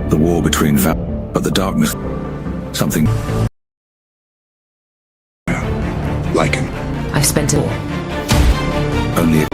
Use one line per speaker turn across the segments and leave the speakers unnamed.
The war between but the darkness, something.
Lycan.
I've spent it all.
Only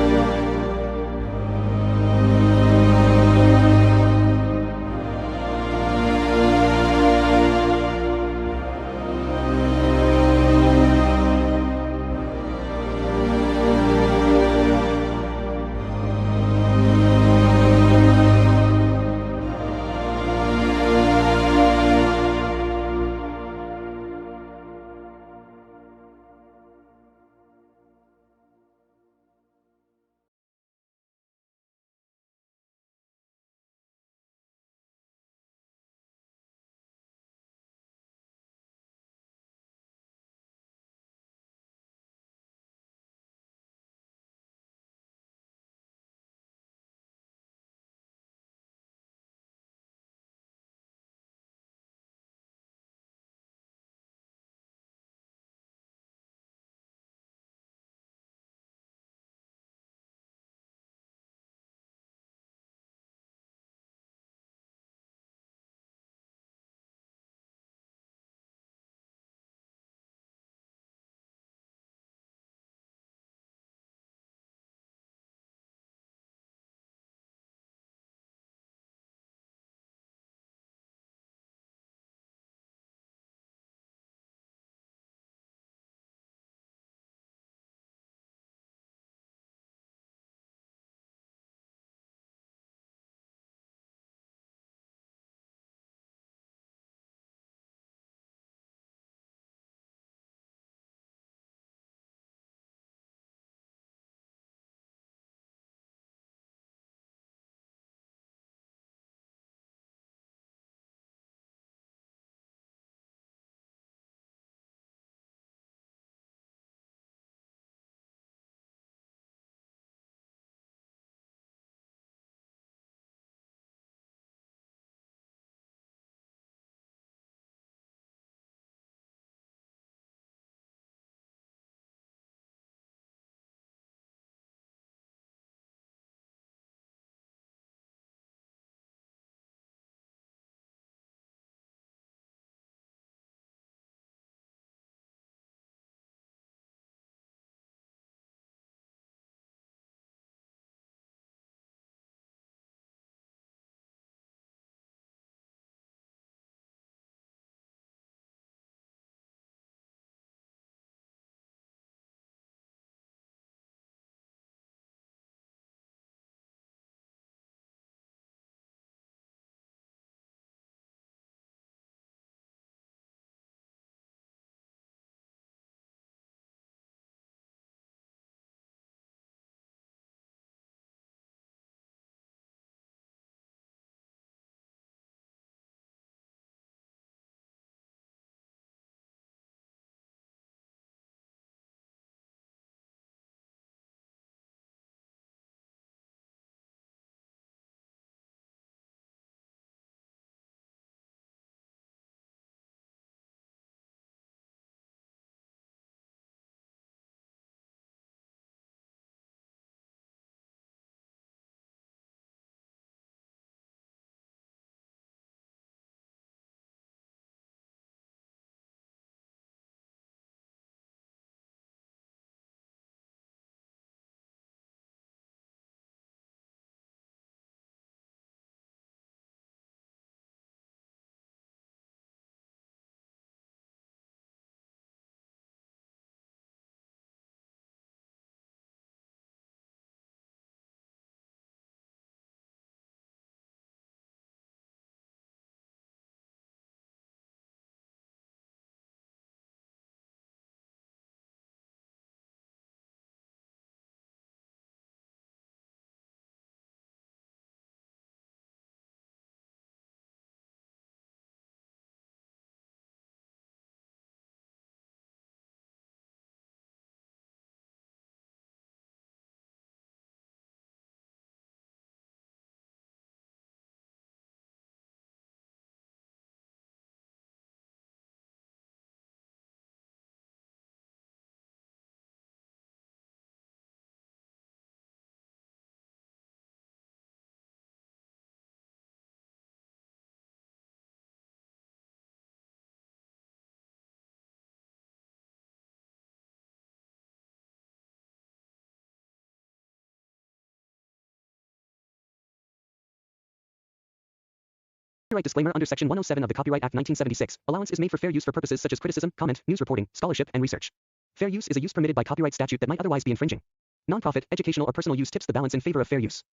Copyright disclaimer under Section 107 of the Copyright Act 1976. Allowance is made for fair use for purposes such as criticism, comment, news reporting, scholarship, and research. Fair use is a use permitted by copyright statute that might otherwise be infringing. Nonprofit, educational, or personal use tips the balance in favor of fair use.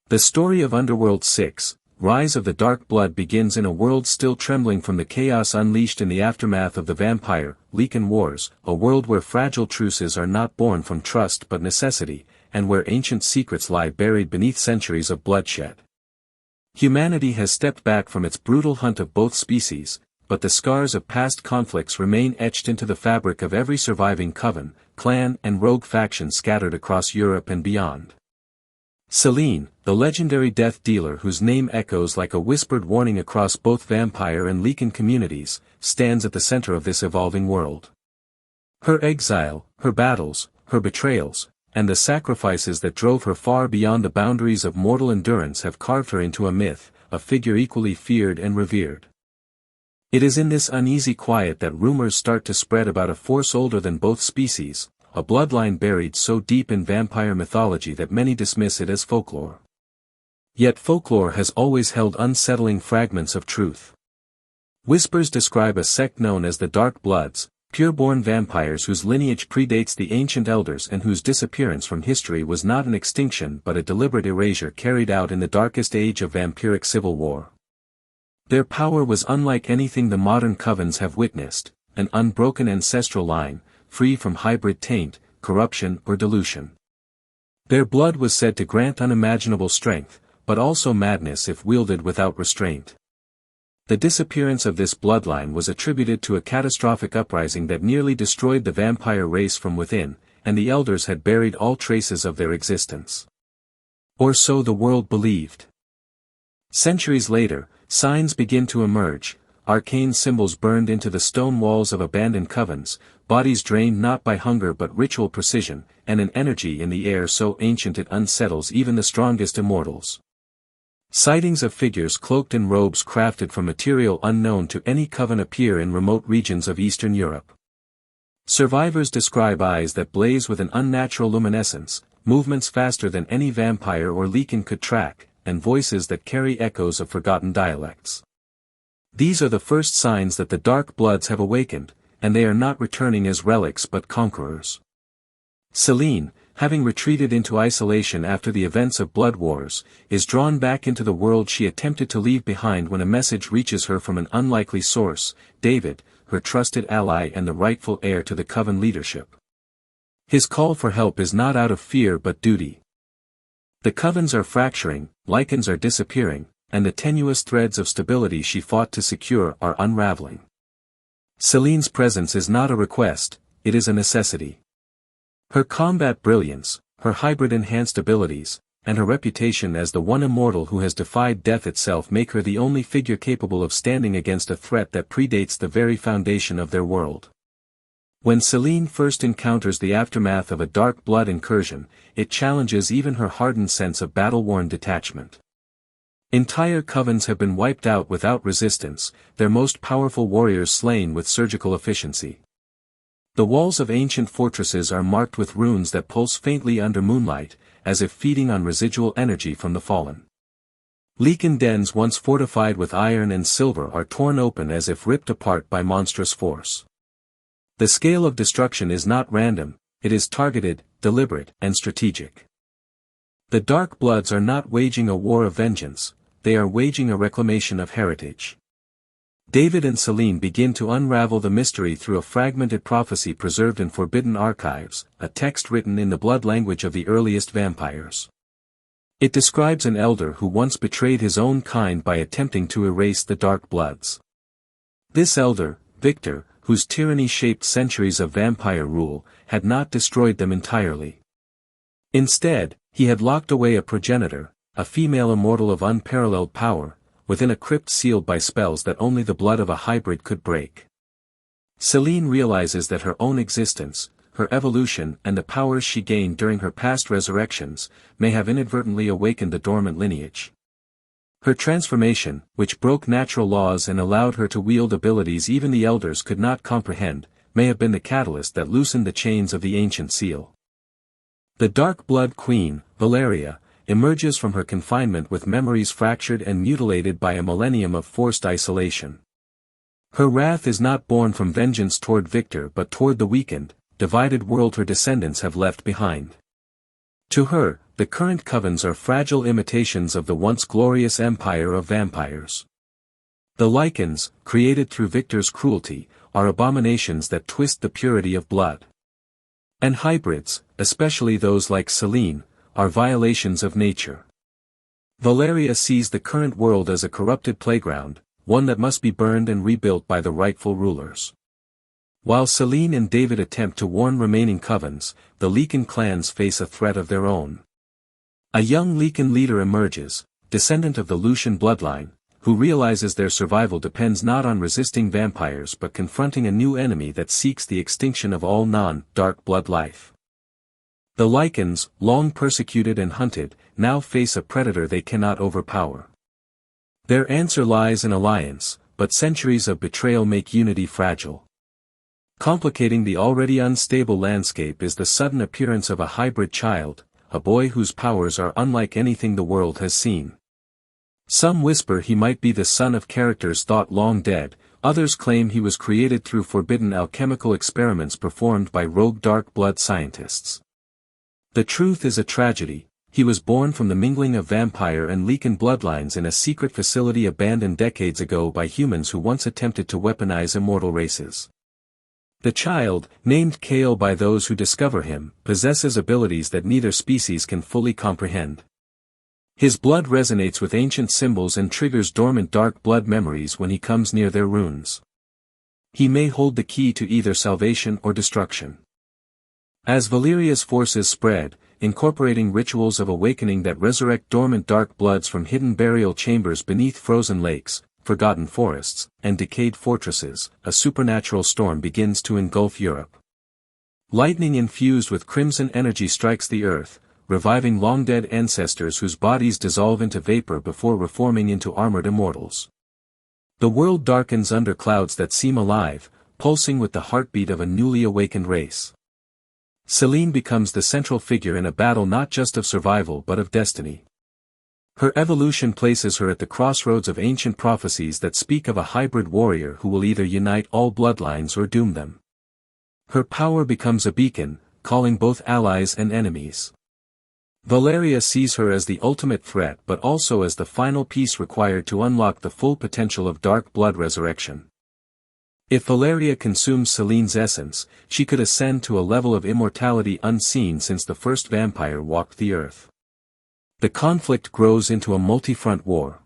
The story of Underworld 6, Rise of the Dark Blood begins in a world still trembling from the chaos unleashed in the aftermath of the Vampire, Lycan Wars, a world where fragile truces are not born from trust but necessity, and where ancient secrets lie buried beneath centuries of bloodshed. Humanity has stepped back from its brutal hunt of both species, but the scars of past conflicts remain etched into the fabric of every surviving coven, clan and rogue faction scattered across Europe and beyond. Selene, the legendary death dealer whose name echoes like a whispered warning across both vampire and Lycan communities, stands at the center of this evolving world. Her exile, her battles, her betrayals, and the sacrifices that drove her far beyond the boundaries of mortal endurance have carved her into a myth, a figure equally feared and revered. It is in this uneasy quiet that rumors start to spread about a force older than both species, a bloodline buried so deep in vampire mythology that many dismiss it as folklore. Yet folklore has always held unsettling fragments of truth. Whispers describe a sect known as the Dark Bloods, pure-born vampires whose lineage predates the ancient elders and whose disappearance from history was not an extinction but a deliberate erasure carried out in the darkest age of vampiric civil war. Their power was unlike anything the modern covens have witnessed, an unbroken ancestral line, free from hybrid taint, corruption or dilution. Their blood was said to grant unimaginable strength, but also madness if wielded without restraint. The disappearance of this bloodline was attributed to a catastrophic uprising that nearly destroyed the vampire race from within, and the elders had buried all traces of their existence. Or so the world believed. Centuries later, signs begin to emerge, arcane symbols burned into the stone walls of abandoned covens, bodies drained not by hunger but ritual precision, and an energy in the air so ancient it unsettles even the strongest immortals. Sightings of figures cloaked in robes crafted from material unknown to any coven appear in remote regions of Eastern Europe. Survivors describe eyes that blaze with an unnatural luminescence, movements faster than any vampire or Lycan could track, and voices that carry echoes of forgotten dialects. These are the first signs that the Dark Bloods have awakened, and they are not returning as relics but conquerors. Selene, having retreated into isolation after the events of Blood Wars, is drawn back into the world she attempted to leave behind when a message reaches her from an unlikely source, David, her trusted ally and the rightful heir to the coven leadership. His call for help is not out of fear but duty. The covens are fracturing, Lycans are disappearing, and the tenuous threads of stability she fought to secure are unraveling. Selene's presence is not a request, it is a necessity. Her combat brilliance, her hybrid-enhanced abilities, and her reputation as the one immortal who has defied death itself make her the only figure capable of standing against a threat that predates the very foundation of their world. When Selene first encounters the aftermath of a dark blood incursion, it challenges even her hardened sense of battle-worn detachment. Entire covens have been wiped out without resistance, their most powerful warriors slain with surgical efficiency. The walls of ancient fortresses are marked with runes that pulse faintly under moonlight, as if feeding on residual energy from the fallen. Lycan dens once fortified with iron and silver are torn open as if ripped apart by monstrous force. The scale of destruction is not random, it is targeted, deliberate, and strategic. The Dark Bloods are not waging a war of vengeance, they are waging a reclamation of heritage. David and Selene begin to unravel the mystery through a fragmented prophecy preserved in forbidden archives, a text written in the blood language of the earliest vampires. It describes an elder who once betrayed his own kind by attempting to erase the Dark Bloods. This elder, Victor, whose tyranny shaped centuries of vampire rule, had not destroyed them entirely. Instead, he had locked away a progenitor, a female immortal of unparalleled power, within a crypt sealed by spells that only the blood of a hybrid could break. Selene realizes that her own existence, her evolution and the powers she gained during her past resurrections, may have inadvertently awakened the dormant lineage. Her transformation, which broke natural laws and allowed her to wield abilities even the elders could not comprehend, may have been the catalyst that loosened the chains of the ancient seal. The Dark Blood Queen, Valeria, emerges from her confinement with memories fractured and mutilated by a millennium of forced isolation. Her wrath is not born from vengeance toward Victor but toward the weakened, divided world her descendants have left behind. To her, the current covens are fragile imitations of the once glorious empire of vampires. The Lycans, created through Victor's cruelty, are abominations that twist the purity of blood. And hybrids, especially those like Selene, are violations of nature. Valeria sees the current world as a corrupted playground, one that must be burned and rebuilt by the rightful rulers. While Selene and David attempt to warn remaining covens, the Lycan clans face a threat of their own. A young Lycan leader emerges, descendant of the Lucian bloodline, who realizes their survival depends not on resisting vampires but confronting a new enemy that seeks the extinction of all non-dark blood life. The Lycans, long persecuted and hunted, now face a predator they cannot overpower. Their answer lies in alliance, but centuries of betrayal make unity fragile. Complicating the already unstable landscape is the sudden appearance of a hybrid child, a boy whose powers are unlike anything the world has seen. Some whisper he might be the son of characters thought long dead, others claim he was created through forbidden alchemical experiments performed by rogue dark blood scientists. The truth is a tragedy. He was born from the mingling of vampire and Lycan bloodlines in a secret facility abandoned decades ago by humans who once attempted to weaponize immortal races. The child, named Kale by those who discover him, possesses abilities that neither species can fully comprehend. His blood resonates with ancient symbols and triggers dormant dark blood memories when he comes near their runes. He may hold the key to either salvation or destruction. As Valeria's forces spread, incorporating rituals of awakening that resurrect dormant dark bloods from hidden burial chambers beneath frozen lakes, forgotten forests, and decayed fortresses, a supernatural storm begins to engulf Europe. Lightning infused with crimson energy strikes the earth, reviving long-dead ancestors whose bodies dissolve into vapor before reforming into armored immortals. The world darkens under clouds that seem alive, pulsing with the heartbeat of a newly awakened race. Selene becomes the central figure in a battle not just of survival but of destiny. Her evolution places her at the crossroads of ancient prophecies that speak of a hybrid warrior who will either unite all bloodlines or doom them. Her power becomes a beacon, calling both allies and enemies. Valeria sees her as the ultimate threat but also as the final piece required to unlock the full potential of dark blood resurrection. If Valeria consumes Selene's essence, she could ascend to a level of immortality unseen since the first vampire walked the earth. The conflict grows into a multi-front war.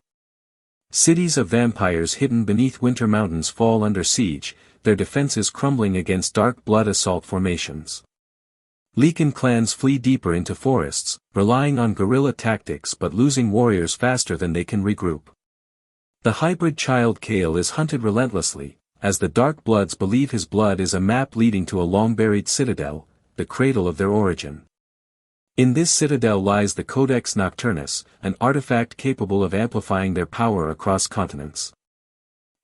Cities of vampires hidden beneath winter mountains fall under siege, their defenses crumbling against dark blood assault formations. Lycan clans flee deeper into forests, relying on guerrilla tactics but losing warriors faster than they can regroup. The hybrid child Kale is hunted relentlessly, as the Dark Bloods believe his blood is a map leading to a long-buried citadel, the cradle of their origin. In this citadel lies the Codex Nocturnus, an artifact capable of amplifying their power across continents.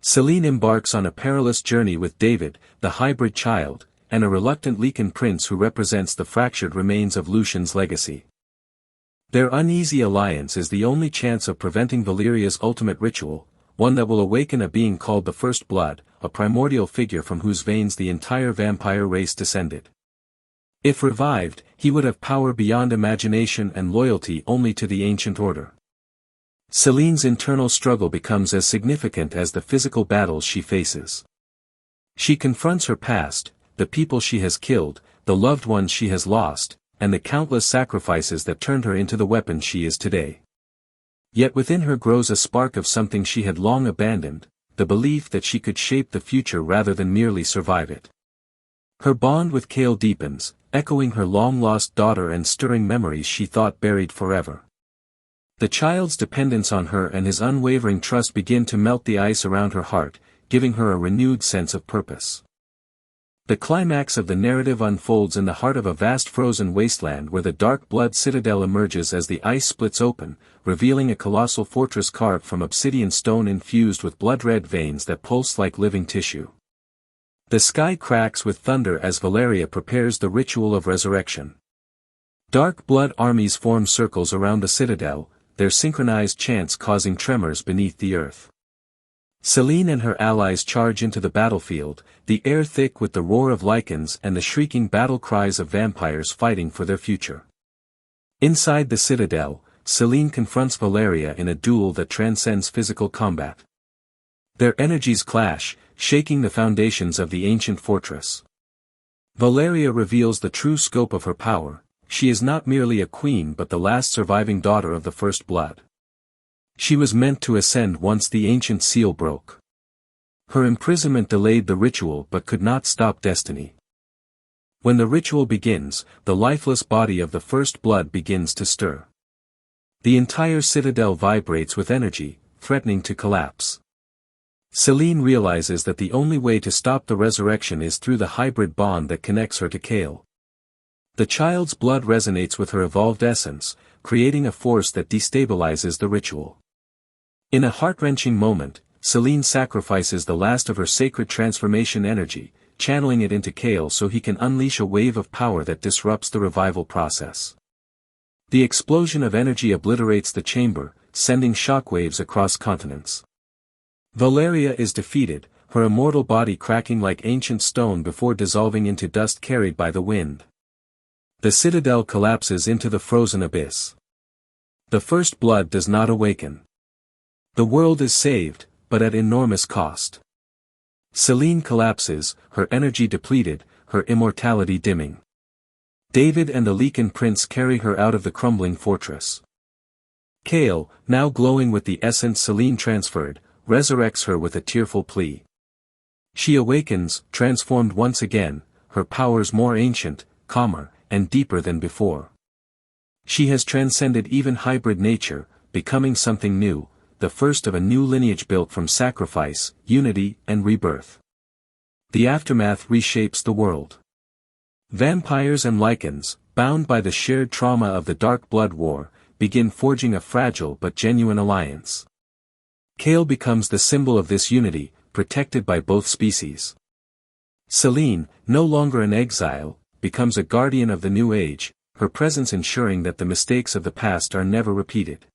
Selene embarks on a perilous journey with David, the hybrid child, and a reluctant Lycan prince who represents the fractured remains of Lucian's legacy. Their uneasy alliance is the only chance of preventing Valeria's ultimate ritual, one that will awaken a being called the First Blood, a primordial figure from whose veins the entire vampire race descended. If revived, he would have power beyond imagination and loyalty only to the ancient order. Selene's internal struggle becomes as significant as the physical battles she faces. She confronts her past, the people she has killed, the loved ones she has lost, and the countless sacrifices that turned her into the weapon she is today. Yet within her grows a spark of something she had long abandoned, the belief that she could shape the future rather than merely survive it. Her bond with Kale deepens, echoing her long-lost daughter and stirring memories she thought buried forever. The child's dependence on her and his unwavering trust begin to melt the ice around her heart, giving her a renewed sense of purpose. The climax of the narrative unfolds in the heart of a vast frozen wasteland where the Dark Blood Citadel emerges as the ice splits open, revealing a colossal fortress carved from obsidian stone infused with blood-red veins that pulse like living tissue. The sky cracks with thunder as Valeria prepares the ritual of resurrection. Dark blood armies form circles around the citadel, their synchronized chants causing tremors beneath the earth. Selene and her allies charge into the battlefield, the air thick with the roar of Lycans and the shrieking battle cries of vampires fighting for their future. Inside the citadel, Selene confronts Valeria in a duel that transcends physical combat. Their energies clash, shaking the foundations of the ancient fortress. Valeria reveals the true scope of her power. She is not merely a queen but the last surviving daughter of the First Blood. She was meant to ascend once the ancient seal broke. Her imprisonment delayed the ritual but could not stop destiny. When the ritual begins, the lifeless body of the First Blood begins to stir. The entire citadel vibrates with energy, threatening to collapse. Selene realizes that the only way to stop the resurrection is through the hybrid bond that connects her to Kale. The child's blood resonates with her evolved essence, creating a force that destabilizes the ritual. In a heart-wrenching moment, Selene sacrifices the last of her sacred transformation energy, channeling it into Kale so he can unleash a wave of power that disrupts the revival process. The explosion of energy obliterates the chamber, sending shockwaves across continents. Valeria is defeated, her immortal body cracking like ancient stone before dissolving into dust carried by the wind. The citadel collapses into the frozen abyss. The First Blood does not awaken. The world is saved, but at enormous cost. Selene collapses, her energy depleted, her immortality dimming. David and the Lycan prince carry her out of the crumbling fortress. Kale, now glowing with the essence Selene transferred, resurrects her with a tearful plea. She awakens, transformed once again, her powers more ancient, calmer, and deeper than before. She has transcended even hybrid nature, becoming something new, the first of a new lineage built from sacrifice, unity, and rebirth. The aftermath reshapes the world. Vampires and Lycans, bound by the shared trauma of the Dark Blood War, begin forging a fragile but genuine alliance. Kale becomes the symbol of this unity, protected by both species. Selene, no longer an exile, becomes a guardian of the new age, her presence ensuring that the mistakes of the past are never repeated.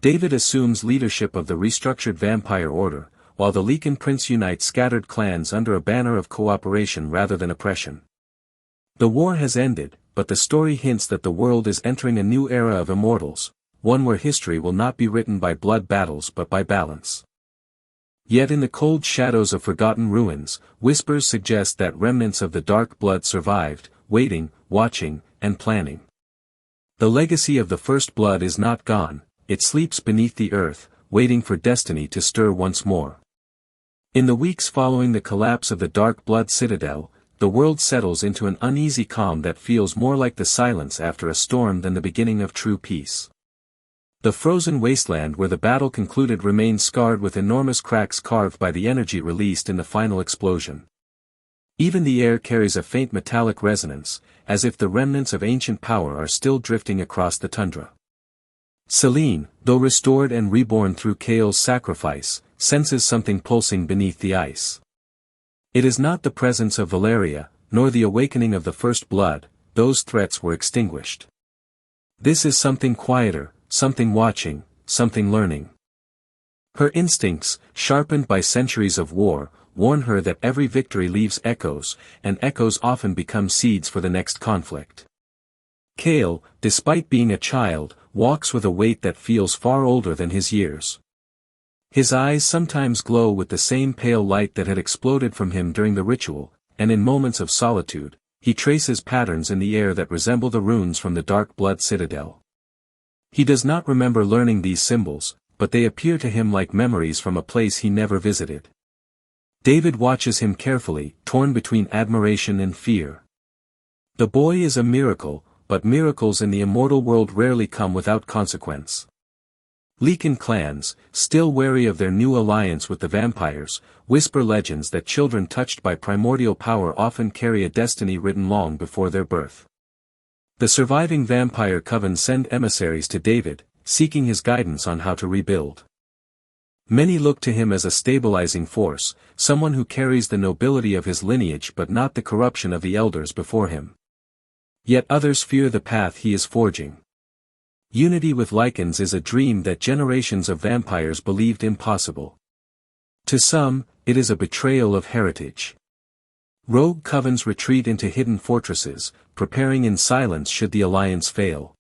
David assumes leadership of the restructured vampire order, while the Lycan prince unites scattered clans under a banner of cooperation rather than oppression. The war has ended, but the story hints that the world is entering a new era of immortals, one where history will not be written by blood battles but by balance. Yet in the cold shadows of forgotten ruins, whispers suggest that remnants of the Dark Blood survived, waiting, watching, and planning. The legacy of the First Blood is not gone, it sleeps beneath the earth, waiting for destiny to stir once more. In the weeks following the collapse of the Dark Blood Citadel, the world settles into an uneasy calm that feels more like the silence after a storm than the beginning of true peace. The frozen wasteland where the battle concluded remains scarred with enormous cracks carved by the energy released in the final explosion. Even the air carries a faint metallic resonance, as if the remnants of ancient power are still drifting across the tundra. Selene, though restored and reborn through Kale's sacrifice, senses something pulsing beneath the ice. It is not the presence of Valeria, nor the awakening of the First Blood, those threats were extinguished. This is something quieter, something watching, something learning. Her instincts, sharpened by centuries of war, warn her that every victory leaves echoes, and echoes often become seeds for the next conflict. Kale, despite being a child, walks with a weight that feels far older than his years. His eyes sometimes glow with the same pale light that had exploded from him during the ritual, and in moments of solitude, he traces patterns in the air that resemble the runes from the Dark Blood Citadel. He does not remember learning these symbols, but they appear to him like memories from a place he never visited. David watches him carefully, torn between admiration and fear. The boy is a miracle, but miracles in the immortal world rarely come without consequence. Lycan clans, still wary of their new alliance with the vampires, whisper legends that children touched by primordial power often carry a destiny written long before their birth. The surviving vampire coven send emissaries to David, seeking his guidance on how to rebuild. Many look to him as a stabilizing force, someone who carries the nobility of his lineage but not the corruption of the elders before him. Yet others fear the path he is forging. Unity with Lycans is a dream that generations of vampires believed impossible. To some, it is a betrayal of heritage. Rogue covens retreat into hidden fortresses, preparing in silence should the alliance fail.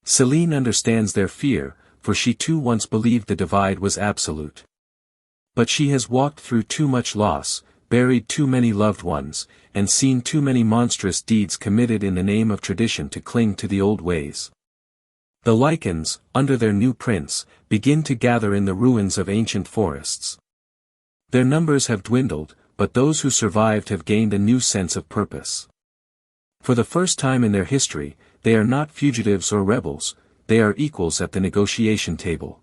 Selene understands their fear, for she too once believed the divide was absolute. But she has walked through too much loss, buried too many loved ones, and seen too many monstrous deeds committed in the name of tradition to cling to the old ways. The Lycans, under their new prince, begin to gather in the ruins of ancient forests. Their numbers have dwindled, but those who survived have gained a new sense of purpose. For the first time in their history, they are not fugitives or rebels, they are equals at the negotiation table.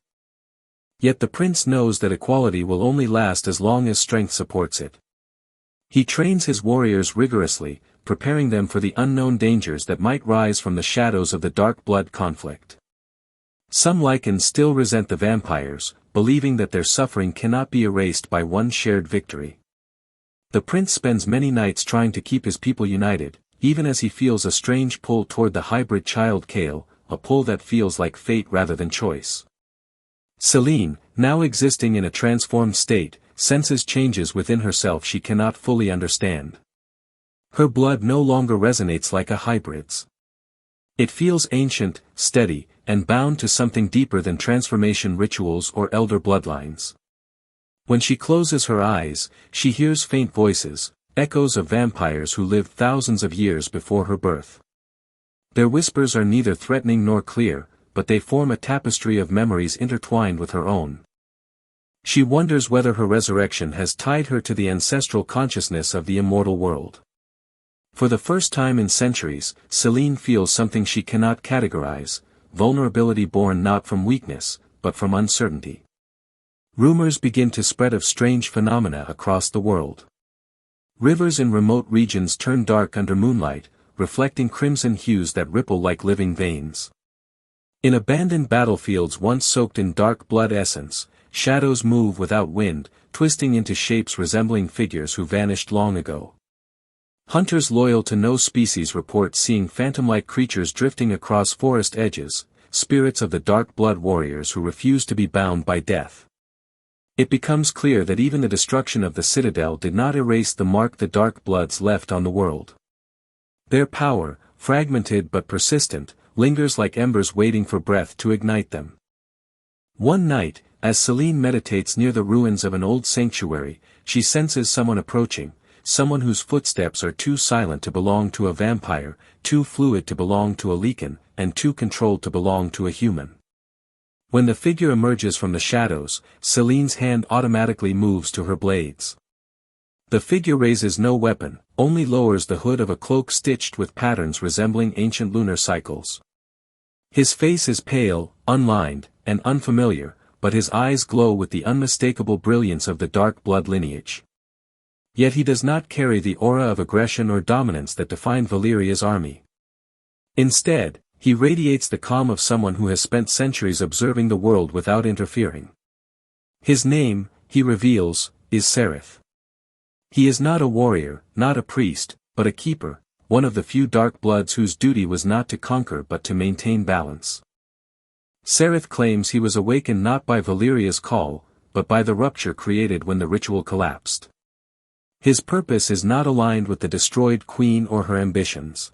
Yet the prince knows that equality will only last as long as strength supports it. He trains his warriors rigorously, preparing them for the unknown dangers that might rise from the shadows of the dark blood conflict. Some Lycans still resent the vampires, believing that their suffering cannot be erased by one shared victory. The prince spends many nights trying to keep his people united, even as he feels a strange pull toward the hybrid child Kale, a pull that feels like fate rather than choice. Selene, now existing in a transformed state, senses changes within herself she cannot fully understand. Her blood no longer resonates like a hybrid's. It feels ancient, steady, and bound to something deeper than transformation rituals or elder bloodlines. When she closes her eyes, she hears faint voices, echoes of vampires who lived thousands of years before her birth. Their whispers are neither threatening nor clear, but they form a tapestry of memories intertwined with her own. She wonders whether her resurrection has tied her to the ancestral consciousness of the immortal world. For the first time in centuries, Selene feels something she cannot categorize, vulnerability born not from weakness, but from uncertainty. Rumors begin to spread of strange phenomena across the world. Rivers in remote regions turn dark under moonlight, reflecting crimson hues that ripple like living veins. In abandoned battlefields once soaked in dark blood essence, shadows move without wind, twisting into shapes resembling figures who vanished long ago. Hunters loyal to no species report seeing phantom-like creatures drifting across forest edges, spirits of the dark blood warriors who refuse to be bound by death. It becomes clear that even the destruction of the citadel did not erase the mark the dark bloods left on the world. Their power, fragmented but persistent, lingers like embers waiting for breath to ignite them. One night, as Selene meditates near the ruins of an old sanctuary, she senses someone approaching, someone whose footsteps are too silent to belong to a vampire, too fluid to belong to a Lycan, and too controlled to belong to a human. When the figure emerges from the shadows, Selene's hand automatically moves to her blades. The figure raises no weapon, only lowers the hood of a cloak stitched with patterns resembling ancient lunar cycles. His face is pale, unlined, and unfamiliar, but his eyes glow with the unmistakable brilliance of the dark blood lineage. Yet he does not carry the aura of aggression or dominance that defined Valeria's army. Instead, he radiates the calm of someone who has spent centuries observing the world without interfering. His name, he reveals, is Sereth. He is not a warrior, not a priest, but a keeper, one of the few dark bloods whose duty was not to conquer but to maintain balance. Sereth claims he was awakened not by Valeria's call, but by the rupture created when the ritual collapsed. His purpose is not aligned with the destroyed queen or her ambitions.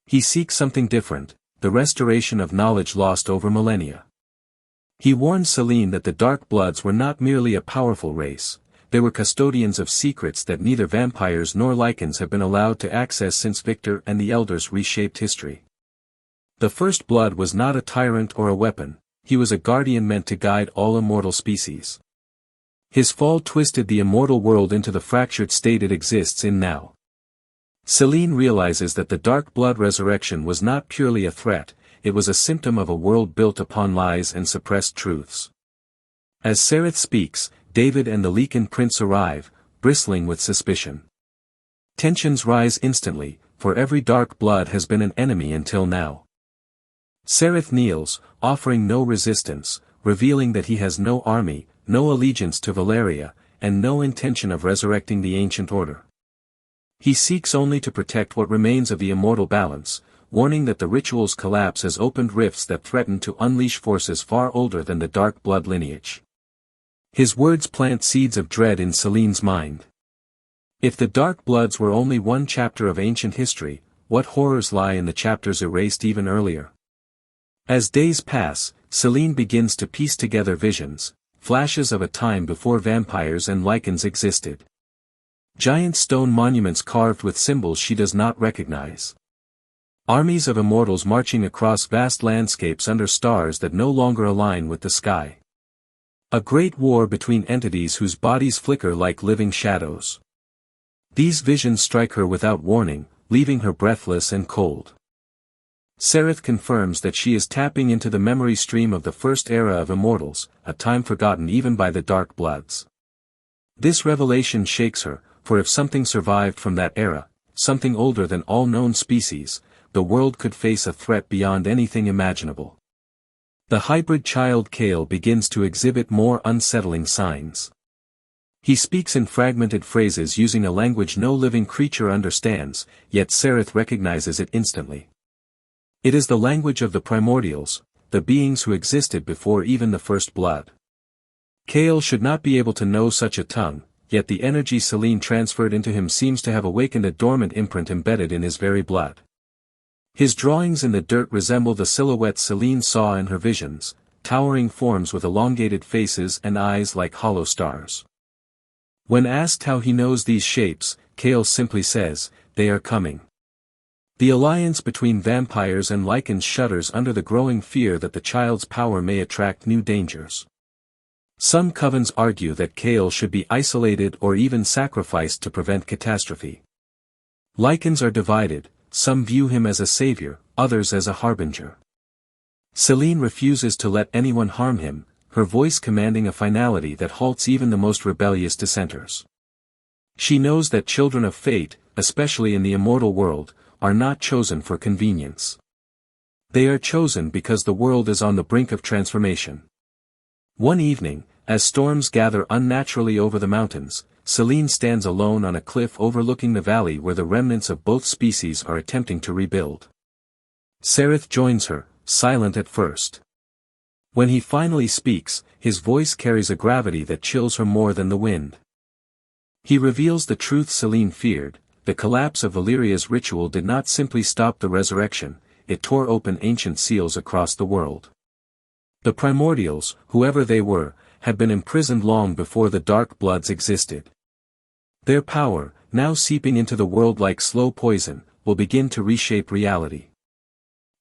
He seeks something different, the restoration of knowledge lost over millennia. He warns Selene that the Dark Bloods were not merely a powerful race, they were custodians of secrets that neither vampires nor Lycans have been allowed to access since Victor and the Elders reshaped history. The First Blood was not a tyrant or a weapon, he was a guardian meant to guide all immortal species. His fall twisted the immortal world into the fractured state it exists in now. Selene realizes that the Dark Blood resurrection was not purely a threat, it was a symptom of a world built upon lies and suppressed truths. As Sereth speaks, David and the Lycan prince arrive, bristling with suspicion. Tensions rise instantly, for every Dark Blood has been an enemy until now. Sereth kneels, offering no resistance, revealing that he has no army, no allegiance to Valeria, and no intention of resurrecting the ancient order. He seeks only to protect what remains of the immortal balance, warning that the ritual's collapse has opened rifts that threaten to unleash forces far older than the dark blood lineage. His words plant seeds of dread in Selene's mind. If the dark bloods were only one chapter of ancient history, what horrors lie in the chapters erased even earlier? As days pass, Selene begins to piece together visions, flashes of a time before vampires and lycans existed. Giant stone monuments carved with symbols she does not recognize. Armies of immortals marching across vast landscapes under stars that no longer align with the sky. A great war between entities whose bodies flicker like living shadows. These visions strike her without warning, leaving her breathless and cold. Sereth confirms that she is tapping into the memory stream of the first era of immortals, a time forgotten even by the dark bloods. This revelation shakes her, for if something survived from that era, something older than all known species, the world could face a threat beyond anything imaginable. The hybrid child Kale begins to exhibit more unsettling signs. He speaks in fragmented phrases using a language no living creature understands, yet Sereth recognizes it instantly. It is the language of the primordials, the beings who existed before even the first blood. Kale should not be able to know such a tongue, yet the energy Selene transferred into him seems to have awakened a dormant imprint embedded in his very blood. His drawings in the dirt resemble the silhouettes Selene saw in her visions, towering forms with elongated faces and eyes like hollow stars. When asked how he knows these shapes, Kale simply says, "They are coming." The alliance between vampires and lycans shudders under the growing fear that the child's power may attract new dangers. Some covens argue that Kale should be isolated or even sacrificed to prevent catastrophe. Lycans are divided, some view him as a savior, others as a harbinger. Selene refuses to let anyone harm him, her voice commanding a finality that halts even the most rebellious dissenters. She knows that children of fate, especially in the immortal world, are not chosen for convenience. They are chosen because the world is on the brink of transformation. One evening, as storms gather unnaturally over the mountains, Selene stands alone on a cliff overlooking the valley where the remnants of both species are attempting to rebuild. Sereth joins her, silent at first. When he finally speaks, his voice carries a gravity that chills her more than the wind. He reveals the truth Selene feared: the collapse of Valeria's ritual did not simply stop the resurrection, it tore open ancient seals across the world. The primordials, whoever they were, had been imprisoned long before the dark bloods existed. Their power, now seeping into the world like slow poison, will begin to reshape reality.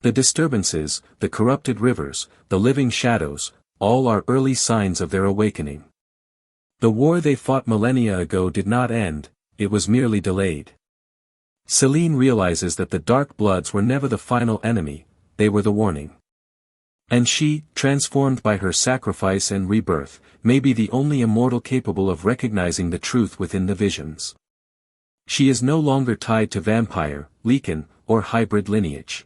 The disturbances, the corrupted rivers, the living shadows, all are early signs of their awakening. The war they fought millennia ago did not end, it was merely delayed. Selene realizes that the dark bloods were never the final enemy, they were the warning. And she, transformed by her sacrifice and rebirth, may be the only immortal capable of recognizing the truth within the visions. She is no longer tied to vampire, Lycan, or hybrid lineage.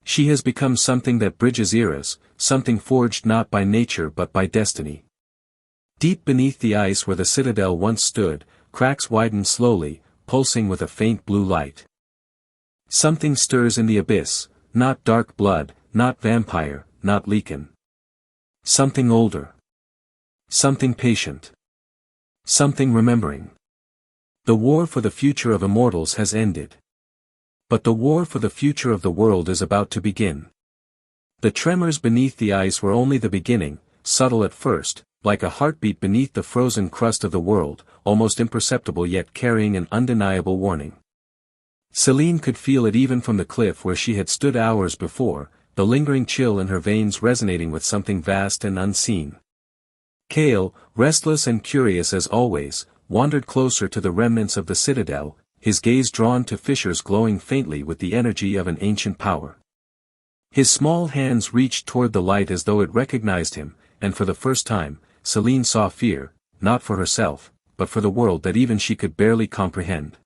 She has become something that bridges eras, something forged not by nature but by destiny. Deep beneath the ice where the citadel once stood, cracks widen slowly, pulsing with a faint blue light. Something stirs in the abyss, not dark blood, not vampire, not Lycan. Something older. Something patient. Something remembering. The war for the future of immortals has ended. But the war for the future of the world is about to begin. The tremors beneath the ice were only the beginning, subtle at first, like a heartbeat beneath the frozen crust of the world, almost imperceptible yet carrying an undeniable warning. Selene could feel it even from the cliff where she had stood hours before, the lingering chill in her veins resonating with something vast and unseen. Kale, restless and curious as always, wandered closer to the remnants of the citadel, his gaze drawn to fissures glowing faintly with the energy of an ancient power. His small hands reached toward the light as though it recognized him, and for the first time, Selene saw fear, not for herself, but for the world that even she could barely comprehend.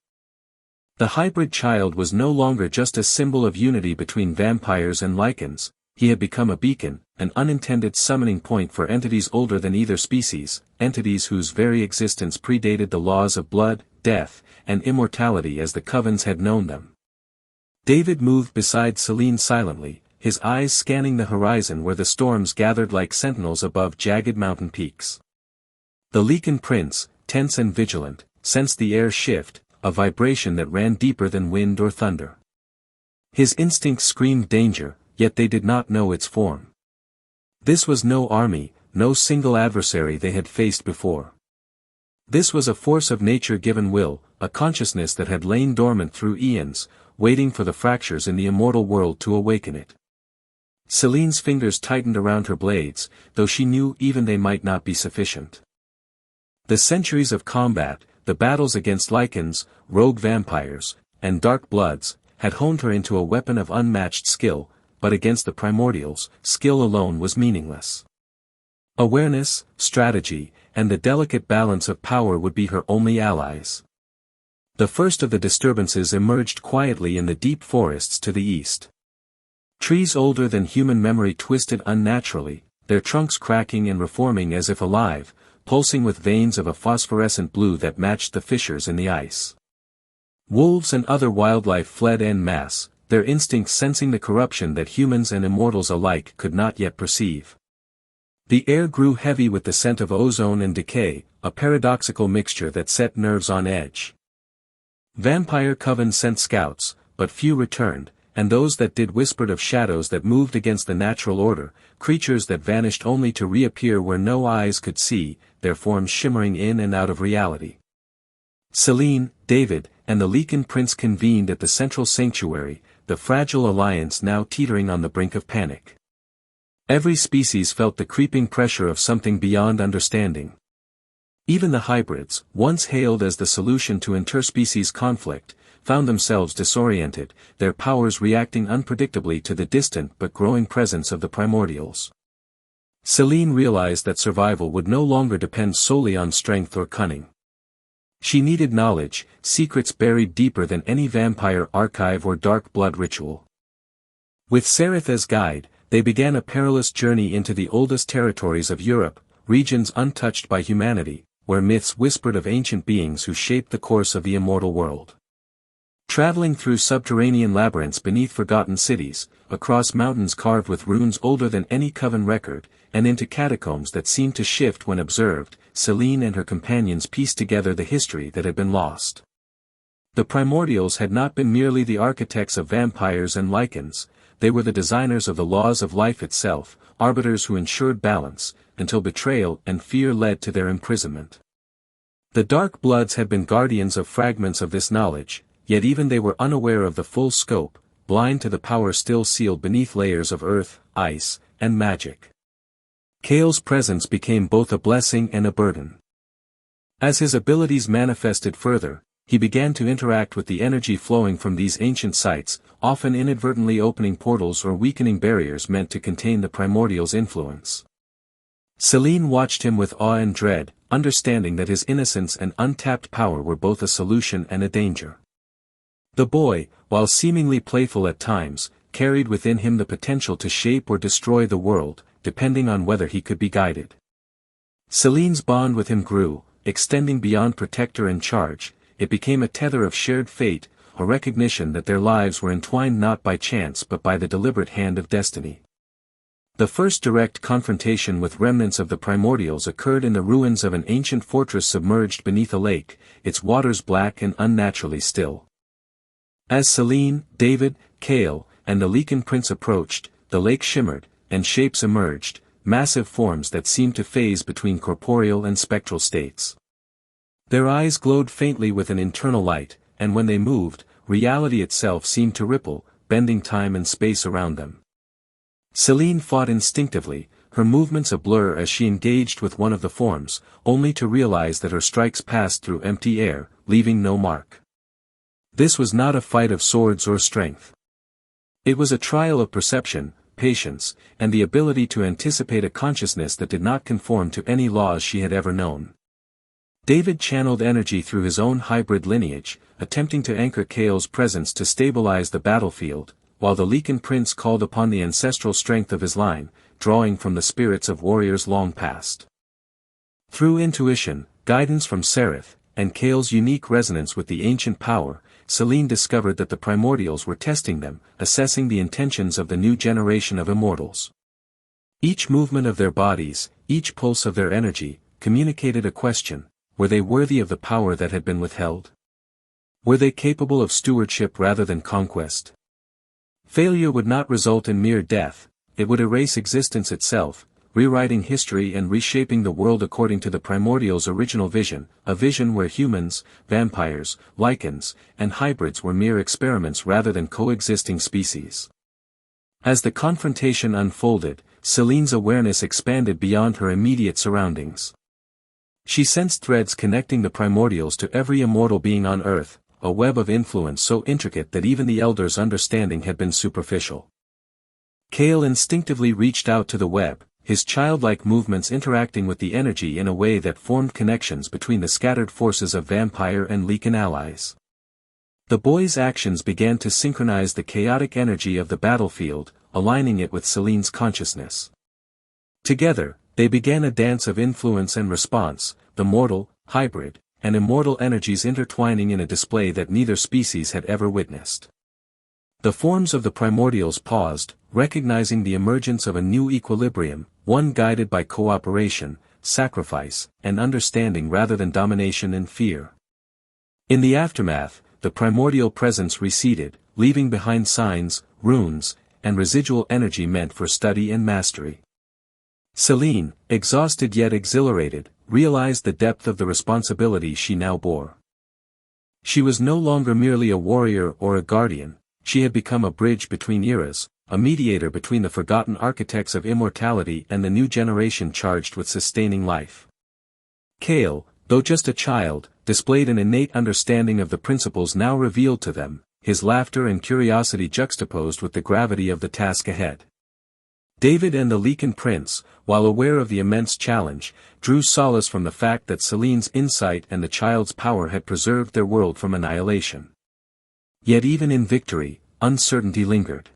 The hybrid child was no longer just a symbol of unity between vampires and lycans, he had become a beacon, an unintended summoning point for entities older than either species, entities whose very existence predated the laws of blood, death, and immortality as the covens had known them. David moved beside Selene silently, his eyes scanning the horizon where the storms gathered like sentinels above jagged mountain peaks. The Lycan prince, tense and vigilant, sensed the air shift, a vibration that ran deeper than wind or thunder. His instincts screamed danger, yet they did not know its form. This was no army, no single adversary they had faced before. This was a force of nature given will, a consciousness that had lain dormant through eons, waiting for the fractures in the immortal world to awaken it. Selene's fingers tightened around her blades, though she knew even they might not be sufficient. The centuries of combat, the battles against Lycans, rogue vampires, and dark bloods, had honed her into a weapon of unmatched skill, but against the primordials, skill alone was meaningless. Awareness, strategy, and the delicate balance of power would be her only allies. The first of the disturbances emerged quietly in the deep forests to the east. Trees older than human memory twisted unnaturally, their trunks cracking and reforming as if alive, pulsing with veins of a phosphorescent blue that matched the fissures in the ice. Wolves and other wildlife fled en masse, their instincts sensing the corruption that humans and immortals alike could not yet perceive. The air grew heavy with the scent of ozone and decay, a paradoxical mixture that set nerves on edge. Vampire covens sent scouts, but few returned, and those that did whispered of shadows that moved against the natural order, creatures that vanished only to reappear where no eyes could see, their forms shimmering in and out of reality. Selene, David, and the Lycan prince convened at the central sanctuary, the fragile alliance now teetering on the brink of panic. Every species felt the creeping pressure of something beyond understanding. Even the hybrids, once hailed as the solution to interspecies conflict, found themselves disoriented, their powers reacting unpredictably to the distant but growing presence of the primordials. Selene realized that survival would no longer depend solely on strength or cunning. She needed knowledge, secrets buried deeper than any vampire archive or dark blood ritual. With Sereth as guide, they began a perilous journey into the oldest territories of Europe, regions untouched by humanity, where myths whispered of ancient beings who shaped the course of the immortal world. Traveling through subterranean labyrinths beneath forgotten cities, across mountains carved with runes older than any coven record, and into catacombs that seemed to shift when observed, Selene and her companions pieced together the history that had been lost. The primordials had not been merely the architects of vampires and lycans, they were the designers of the laws of life itself, arbiters who ensured balance, until betrayal and fear led to their imprisonment. The dark bloods had been guardians of fragments of this knowledge, yet even they were unaware of the full scope, blind to the power still sealed beneath layers of earth, ice, and magic. Kale's presence became both a blessing and a burden. As his abilities manifested further, he began to interact with the energy flowing from these ancient sites, often inadvertently opening portals or weakening barriers meant to contain the primordial's influence. Selene watched him with awe and dread, understanding that his innocence and untapped power were both a solution and a danger. The boy, while seemingly playful at times, carried within him the potential to shape or destroy the world, depending on whether he could be guided. Selene's bond with him grew, extending beyond protector and charge, it became a tether of shared fate, a recognition that their lives were entwined not by chance but by the deliberate hand of destiny. The first direct confrontation with remnants of the primordials occurred in the ruins of an ancient fortress submerged beneath a lake, its waters black and unnaturally still. As Selene, David, Kale, and the Lycan prince approached, the lake shimmered, and shapes emerged, massive forms that seemed to phase between corporeal and spectral states. Their eyes glowed faintly with an internal light, and when they moved, reality itself seemed to ripple, bending time and space around them. Selene fought instinctively, her movements a blur as she engaged with one of the forms, only to realize that her strikes passed through empty air, leaving no mark. This was not a fight of swords or strength. It was a trial of perception, patience, and the ability to anticipate a consciousness that did not conform to any laws she had ever known. David channeled energy through his own hybrid lineage, attempting to anchor Kale's presence to stabilize the battlefield, while the Lycan prince called upon the ancestral strength of his line, drawing from the spirits of warriors long past. Through intuition, guidance from Sereth, and Kale's unique resonance with the ancient power, Selene discovered that the primordials were testing them, assessing the intentions of the new generation of immortals. Each movement of their bodies, each pulse of their energy, communicated a question: were they worthy of the power that had been withheld? Were they capable of stewardship rather than conquest? Failure would not result in mere death, it would erase existence itself, rewriting history and reshaping the world according to the primordials' original vision, a vision where humans, vampires, lycans, and hybrids were mere experiments rather than coexisting species. As the confrontation unfolded, Selene's awareness expanded beyond her immediate surroundings. She sensed threads connecting the primordials to every immortal being on Earth, a web of influence so intricate that even the Elder's understanding had been superficial. Kale instinctively reached out to the web, his childlike movements interacting with the energy in a way that formed connections between the scattered forces of vampire and Lycan allies. The boy's actions began to synchronize the chaotic energy of the battlefield, aligning it with Selene's consciousness. Together, they began a dance of influence and response, the mortal, hybrid, and immortal energies intertwining in a display that neither species had ever witnessed. The forms of the primordials paused, recognizing the emergence of a new equilibrium, one guided by cooperation, sacrifice, and understanding rather than domination and fear. In the aftermath, the primordial presence receded, leaving behind signs, runes, and residual energy meant for study and mastery. Selene, exhausted yet exhilarated, realized the depth of the responsibility she now bore. She was no longer merely a warrior or a guardian, she had become a bridge between eras, a mediator between the forgotten architects of immortality and the new generation charged with sustaining life. Kale, though just a child, displayed an innate understanding of the principles now revealed to them, his laughter and curiosity juxtaposed with the gravity of the task ahead. David and the Lycan prince, while aware of the immense challenge, drew solace from the fact that Selene's insight and the child's power had preserved their world from annihilation. Yet even in victory, uncertainty lingered.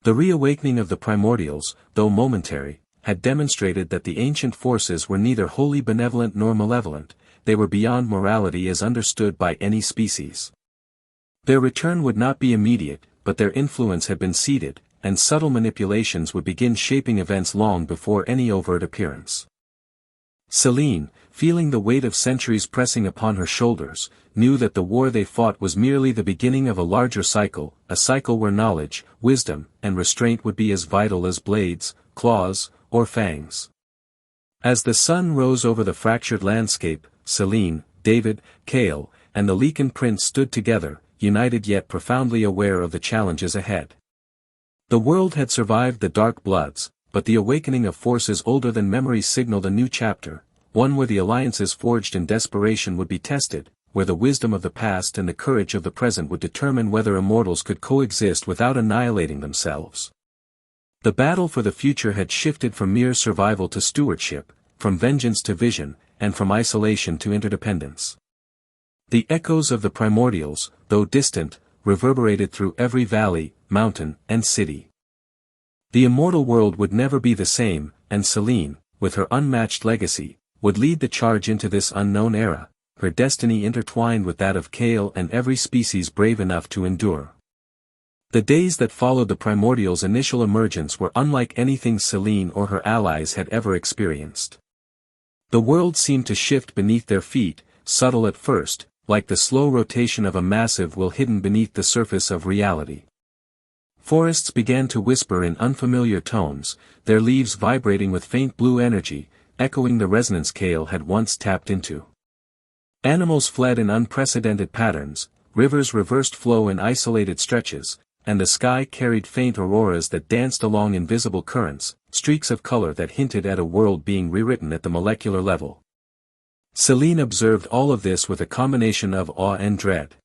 The reawakening of the primordials, though momentary, had demonstrated that the ancient forces were neither wholly benevolent nor malevolent, they were beyond morality as understood by any species. Their return would not be immediate, but their influence had been seeded, and subtle manipulations would begin shaping events long before any overt appearance. Selene, feeling the weight of centuries pressing upon her shoulders, knew that the war they fought was merely the beginning of a larger cycle, a cycle where knowledge, wisdom, and restraint would be as vital as blades, claws, or fangs. As the sun rose over the fractured landscape, Selene, David, Kale, and the Lycan prince stood together, united yet profoundly aware of the challenges ahead. The world had survived the Dark Bloods, but the awakening of forces older than memory signaled a new chapter, one where the alliances forged in desperation would be tested, where the wisdom of the past and the courage of the present would determine whether immortals could coexist without annihilating themselves. The battle for the future had shifted from mere survival to stewardship, from vengeance to vision, and from isolation to interdependence. The echoes of the primordials, though distant, reverberated through every valley, mountain, and city. The immortal world would never be the same, and Selene, with her unmatched legacy, would lead the charge into this unknown era, her destiny intertwined with that of Kale and every species brave enough to endure. The days that followed the primordials' initial emergence were unlike anything Selene or her allies had ever experienced. The world seemed to shift beneath their feet, subtle at first, like the slow rotation of a massive will hidden beneath the surface of reality. Forests began to whisper in unfamiliar tones, their leaves vibrating with faint blue energy, echoing the resonance Kale had once tapped into. Animals fled in unprecedented patterns, rivers reversed flow in isolated stretches, and the sky carried faint auroras that danced along invisible currents, streaks of color that hinted at a world being rewritten at the molecular level. Selene observed all of this with a combination of awe and dread.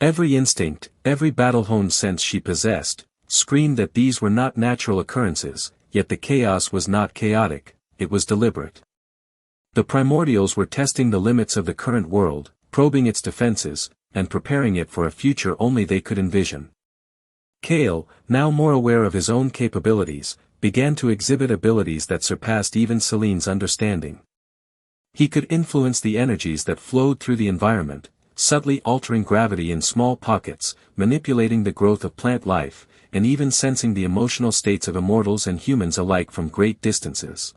Every instinct, every battle-honed sense she possessed, screamed that these were not natural occurrences, yet the chaos was not chaotic, it was deliberate. The primordials were testing the limits of the current world, probing its defenses, and preparing it for a future only they could envision. Kale, now more aware of his own capabilities, began to exhibit abilities that surpassed even Selene's understanding. He could influence the energies that flowed through the environment, subtly altering gravity in small pockets, manipulating the growth of plant life, and even sensing the emotional states of immortals and humans alike from great distances.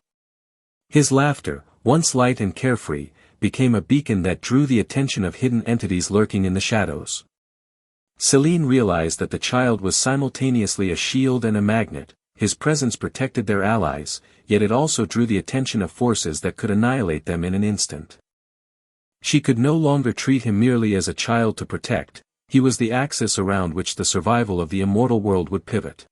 His laughter, once light and carefree, became a beacon that drew the attention of hidden entities lurking in the shadows. Selene realized that the child was simultaneously a shield and a magnet. His presence protected their allies, yet it also drew the attention of forces that could annihilate them in an instant. She could no longer treat him merely as a child to protect, he was the axis around which the survival of the immortal world would pivot.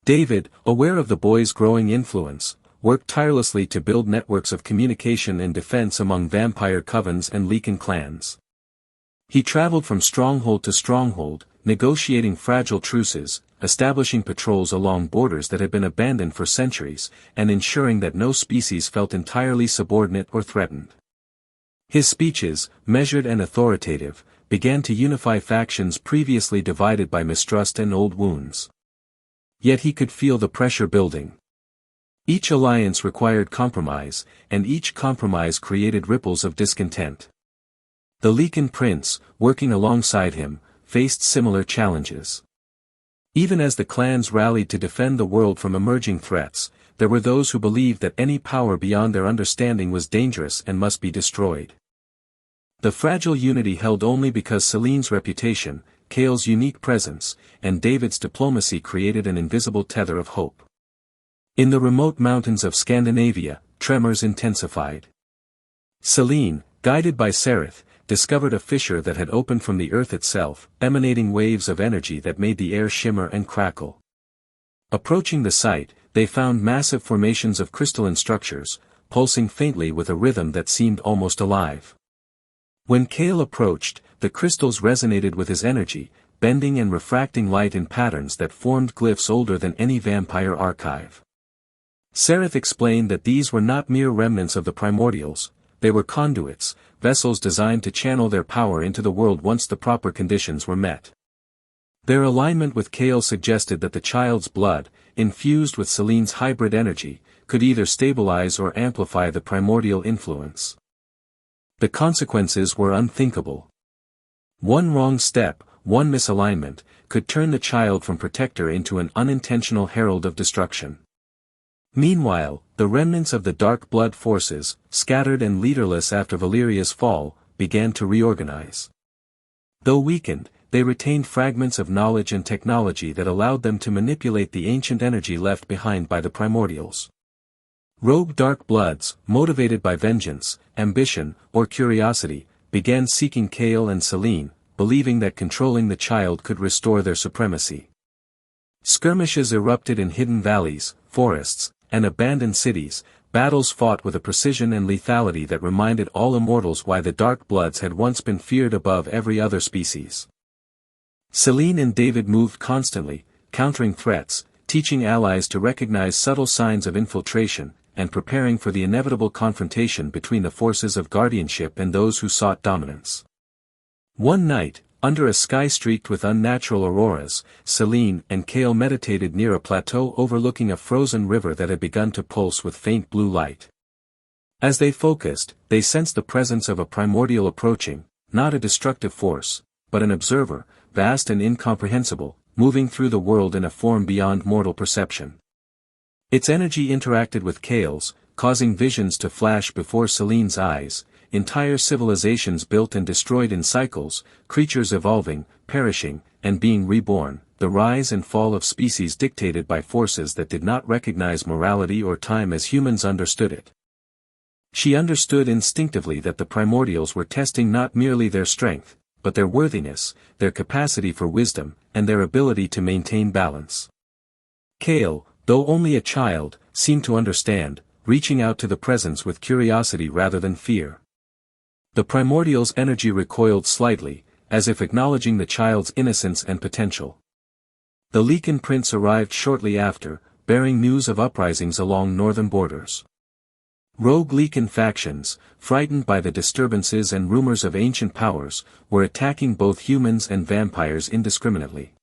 David, aware of the boy's growing influence, worked tirelessly to build networks of communication and defense among vampire covens and Lycan clans. He traveled from stronghold to stronghold, negotiating fragile truces, establishing patrols along borders that had been abandoned for centuries, and ensuring that no species felt entirely subordinate or threatened. His speeches, measured and authoritative, began to unify factions previously divided by mistrust and old wounds. Yet he could feel the pressure building. Each alliance required compromise, and each compromise created ripples of discontent. The Lycan prince, working alongside him, faced similar challenges. Even as the clans rallied to defend the world from emerging threats, there were those who believed that any power beyond their understanding was dangerous and must be destroyed. The fragile unity held only because Selene's reputation, Kale's unique presence, and David's diplomacy created an invisible tether of hope. In the remote mountains of Scandinavia, tremors intensified. Selene, guided by Sereth, discovered a fissure that had opened from the earth itself, emanating waves of energy that made the air shimmer and crackle. Approaching the site, they found massive formations of crystalline structures, pulsing faintly with a rhythm that seemed almost alive. When Kale approached, the crystals resonated with his energy, bending and refracting light in patterns that formed glyphs older than any vampire archive. Sereth explained that these were not mere remnants of the primordials, they were conduits, vessels designed to channel their power into the world once the proper conditions were met. Their alignment with Kale suggested that the child's blood, infused with Selene's hybrid energy, could either stabilize or amplify the primordial influence. The consequences were unthinkable. One wrong step, one misalignment, could turn the child from protector into an unintentional herald of destruction. Meanwhile, the remnants of the dark blood forces, scattered and leaderless after Valeria's fall, began to reorganize. Though weakened, they retained fragments of knowledge and technology that allowed them to manipulate the ancient energy left behind by the primordials. Rogue dark bloods, motivated by vengeance, ambition, or curiosity, began seeking Kale and Selene, believing that controlling the child could restore their supremacy. Skirmishes erupted in hidden valleys, forests, and abandoned cities, battles fought with a precision and lethality that reminded all immortals why the Dark Bloods had once been feared above every other species. Selene and David moved constantly, countering threats, teaching allies to recognize subtle signs of infiltration, and preparing for the inevitable confrontation between the forces of guardianship and those who sought dominance. One night, under a sky streaked with unnatural auroras, Selene and Kale meditated near a plateau overlooking a frozen river that had begun to pulse with faint blue light. As they focused, they sensed the presence of a primordial approaching, not a destructive force, but an observer, vast and incomprehensible, moving through the world in a form beyond mortal perception. Its energy interacted with Kale's, causing visions to flash before Selene's eyes, entire civilizations built and destroyed in cycles, creatures evolving, perishing, and being reborn, the rise and fall of species dictated by forces that did not recognize morality or time as humans understood it. She understood instinctively that the primordials were testing not merely their strength, but their worthiness, their capacity for wisdom, and their ability to maintain balance. Kale, though only a child, seemed to understand, reaching out to the presence with curiosity rather than fear. The primordial's energy recoiled slightly, as if acknowledging the child's innocence and potential. The Lycan prince arrived shortly after, bearing news of uprisings along northern borders. Rogue Lycan factions, frightened by the disturbances and rumors of ancient powers, were attacking both humans and vampires indiscriminately.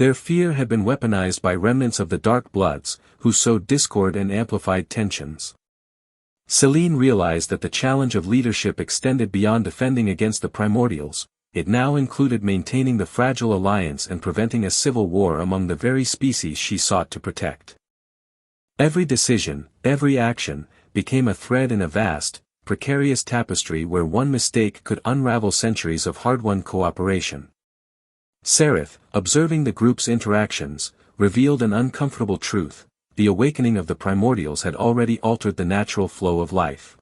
Their fear had been weaponized by remnants of the Dark Bloods, who sowed discord and amplified tensions. Selene realized that the challenge of leadership extended beyond defending against the primordials. It now included maintaining the fragile alliance and preventing a civil war among the very species she sought to protect. Every decision, every action, became a thread in a vast, precarious tapestry where one mistake could unravel centuries of hard-won cooperation. Seraph, observing the group's interactions, revealed an uncomfortable truth: the awakening of the primordials had already altered the natural flow of life.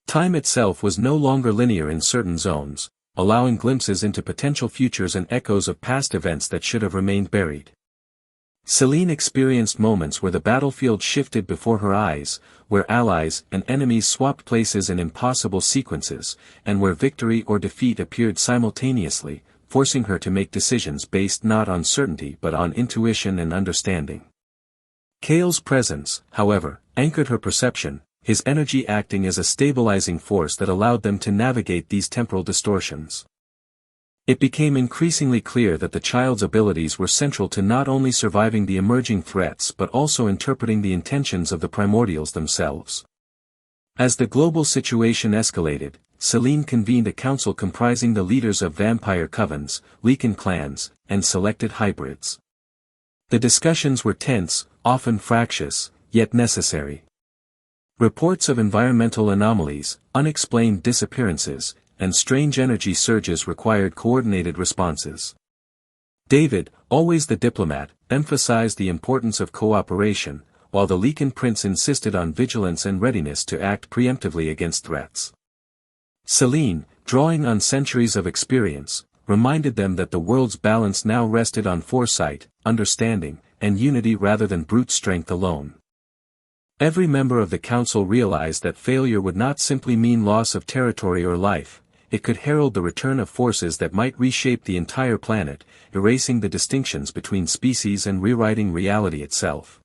Time itself was no longer linear in certain zones, allowing glimpses into potential futures and echoes of past events that should have remained buried. Selene experienced moments where the battlefield shifted before her eyes, where allies and enemies swapped places in impossible sequences, and where victory or defeat appeared simultaneously, forcing her to make decisions based not on certainty but on intuition and understanding. Kale's presence, however, anchored her perception, his energy acting as a stabilizing force that allowed them to navigate these temporal distortions. It became increasingly clear that the child's abilities were central to not only surviving the emerging threats but also interpreting the intentions of the primordials themselves. As the global situation escalated, Selene convened a council comprising the leaders of vampire covens, Lycan clans, and selected hybrids. The discussions were tense, often fractious, yet necessary. Reports of environmental anomalies, unexplained disappearances, and strange energy surges required coordinated responses. David, always the diplomat, emphasized the importance of cooperation, while the Lycan prince insisted on vigilance and readiness to act preemptively against threats. Selene, drawing on centuries of experience, reminded them that the world's balance now rested on foresight, understanding, and unity rather than brute strength alone. Every member of the council realized that failure would not simply mean loss of territory or life, it could herald the return of forces that might reshape the entire planet, erasing the distinctions between species and rewriting reality itself.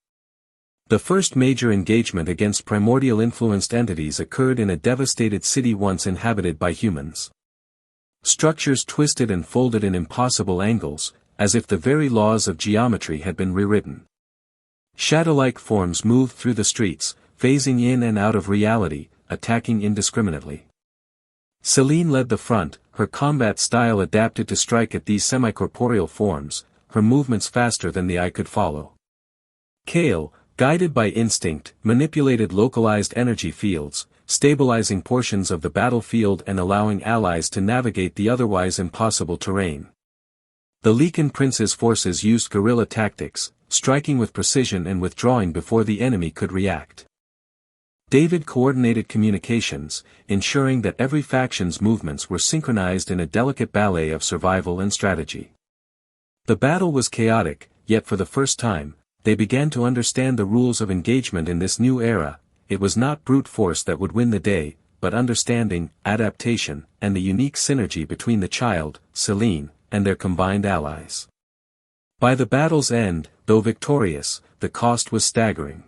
The first major engagement against primordial-influenced entities occurred in a devastated city once inhabited by humans. Structures twisted and folded in impossible angles, as if the very laws of geometry had been rewritten. Shadow-like forms moved through the streets, phasing in and out of reality, attacking indiscriminately. Selene led the front, her combat style adapted to strike at these semi-corporeal forms, her movements faster than the eye could follow. Kale, guided by instinct, manipulated localized energy fields, stabilizing portions of the battlefield and allowing allies to navigate the otherwise impossible terrain. The Lycan prince's forces used guerrilla tactics, striking with precision and withdrawing before the enemy could react. David coordinated communications, ensuring that every faction's movements were synchronized in a delicate ballet of survival and strategy. The battle was chaotic, yet for the first time, they began to understand the rules of engagement in this new era. It was not brute force that would win the day, but understanding, adaptation, and the unique synergy between the child, Selene, and their combined allies. By the battle's end, though victorious, the cost was staggering.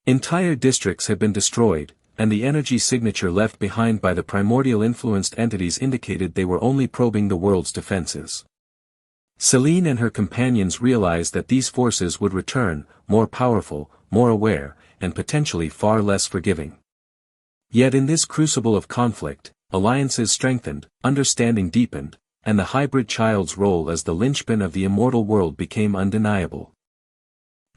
Entire districts had been destroyed, and the energy signature left behind by the primordial-influenced entities indicated they were only probing the world's defenses. Selene and her companions realized that these forces would return, more powerful, more aware, and potentially far less forgiving. Yet in this crucible of conflict, alliances strengthened, understanding deepened, and the hybrid child's role as the linchpin of the immortal world became undeniable.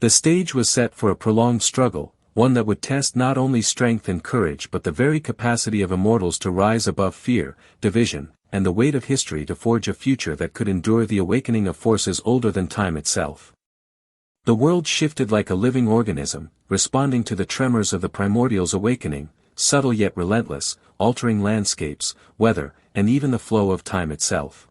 The stage was set for a prolonged struggle, one that would test not only strength and courage but the very capacity of immortals to rise above fear, division, and the weight of history to forge a future that could endure the awakening of forces older than time itself. The world shifted like a living organism, responding to the tremors of the primordial's awakening, subtle yet relentless, altering landscapes, weather, and even the flow of time itself.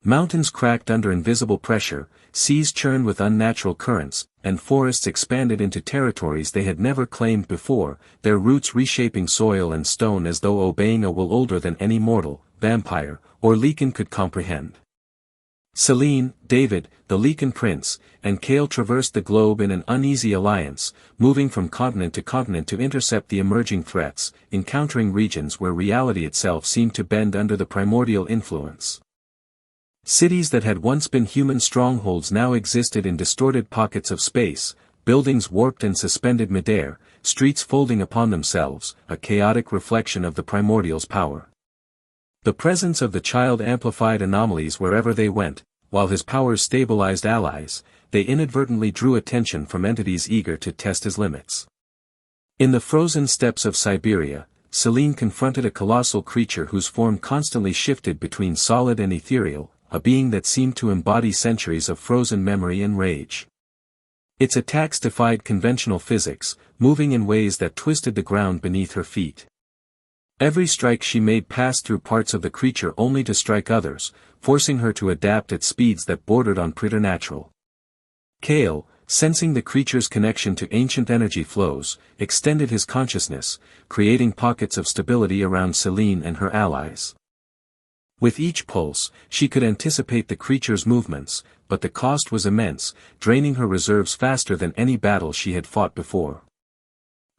Mountains cracked under invisible pressure, seas churned with unnatural currents, and forests expanded into territories they had never claimed before, their roots reshaping soil and stone as though obeying a will older than any mortal, vampire, or Lycan could comprehend. Selene, David, the Lycan prince, and Kale traversed the globe in an uneasy alliance, moving from continent to intercept the emerging threats, encountering regions where reality itself seemed to bend under the primordial influence. Cities that had once been human strongholds now existed in distorted pockets of space, buildings warped and suspended midair, streets folding upon themselves, a chaotic reflection of the primordial's power. The presence of the child amplified anomalies wherever they went, while his powers stabilized allies, they inadvertently drew attention from entities eager to test his limits. In the frozen steppes of Siberia, Selene confronted a colossal creature whose form constantly shifted between solid and ethereal, a being that seemed to embody centuries of frozen memory and rage. Its attacks defied conventional physics, moving in ways that twisted the ground beneath her feet. Every strike she made passed through parts of the creature only to strike others, forcing her to adapt at speeds that bordered on preternatural. Kale, sensing the creature's connection to ancient energy flows, extended his consciousness, creating pockets of stability around Selene and her allies. With each pulse, she could anticipate the creature's movements, but the cost was immense, draining her reserves faster than any battle she had fought before.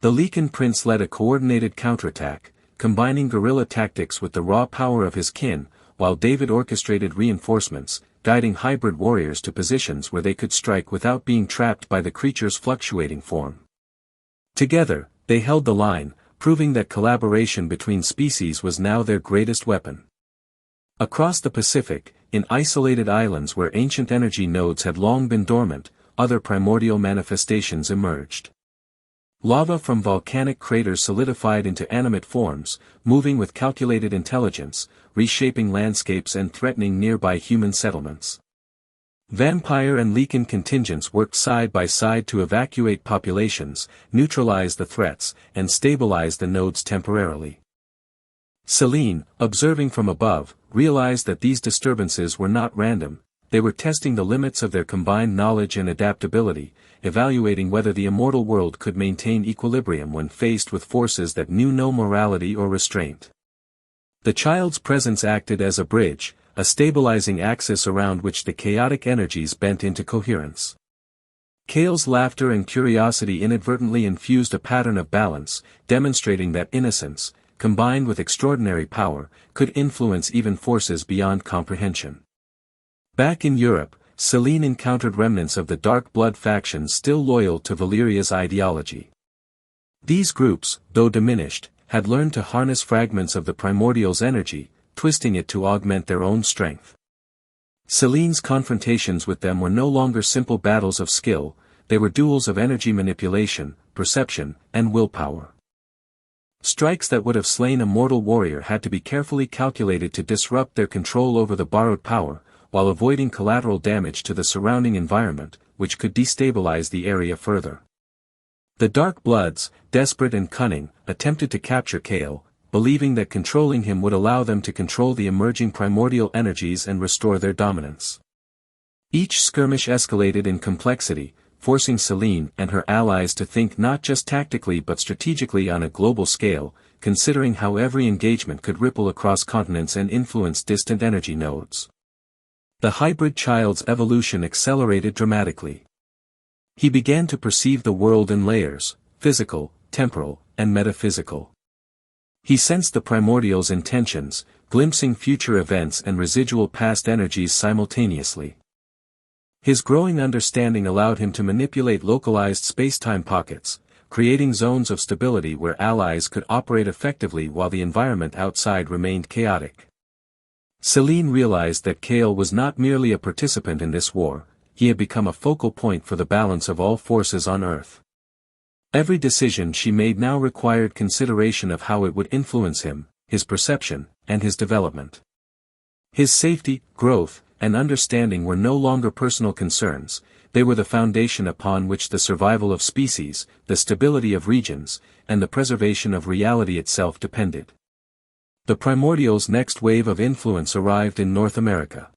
The Lycan prince led a coordinated counterattack, combining guerrilla tactics with the raw power of his kin, while David orchestrated reinforcements, guiding hybrid warriors to positions where they could strike without being trapped by the creature's fluctuating form. Together, they held the line, proving that collaboration between species was now their greatest weapon. Across the Pacific, in isolated islands where ancient energy nodes had long been dormant, other primordial manifestations emerged. Lava from volcanic craters solidified into animate forms, moving with calculated intelligence, reshaping landscapes and threatening nearby human settlements. Vampire and Lycan contingents worked side by side to evacuate populations, neutralize the threats, and stabilize the nodes temporarily. Selene, observing from above, realized that these disturbances were not random, they were testing the limits of their combined knowledge and adaptability, evaluating whether the immortal world could maintain equilibrium when faced with forces that knew no morality or restraint. The child's presence acted as a bridge, a stabilizing axis around which the chaotic energies bent into coherence. Kale's laughter and curiosity inadvertently infused a pattern of balance, demonstrating that innocence, combined with extraordinary power, could influence even forces beyond comprehension. Back in Europe, Selene encountered remnants of the dark blood factions still loyal to Valeria's ideology. These groups, though diminished, had learned to harness fragments of the primordial's energy, twisting it to augment their own strength. Selene's confrontations with them were no longer simple battles of skill, they were duels of energy manipulation, perception, and willpower. Strikes that would have slain a mortal warrior had to be carefully calculated to disrupt their control over the borrowed power, while avoiding collateral damage to the surrounding environment, which could destabilize the area further. The Dark Bloods, desperate and cunning, attempted to capture Kale, believing that controlling him would allow them to control the emerging primordial energies and restore their dominance. Each skirmish escalated in complexity, forcing Selene and her allies to think not just tactically but strategically on a global scale, considering how every engagement could ripple across continents and influence distant energy nodes. The hybrid child's evolution accelerated dramatically. He began to perceive the world in layers, physical, temporal, and metaphysical. He sensed the primordial's intentions, glimpsing future events and residual past energies simultaneously. His growing understanding allowed him to manipulate localized space-time pockets, creating zones of stability where allies could operate effectively while the environment outside remained chaotic. Selene realized that Kale was not merely a participant in this war, he had become a focal point for the balance of all forces on Earth. Every decision she made now required consideration of how it would influence him, his perception, and his development. His safety, growth, and understanding were no longer personal concerns, they were the foundation upon which the survival of species, the stability of regions, and the preservation of reality itself depended. The primordial's next wave of influence arrived in North America.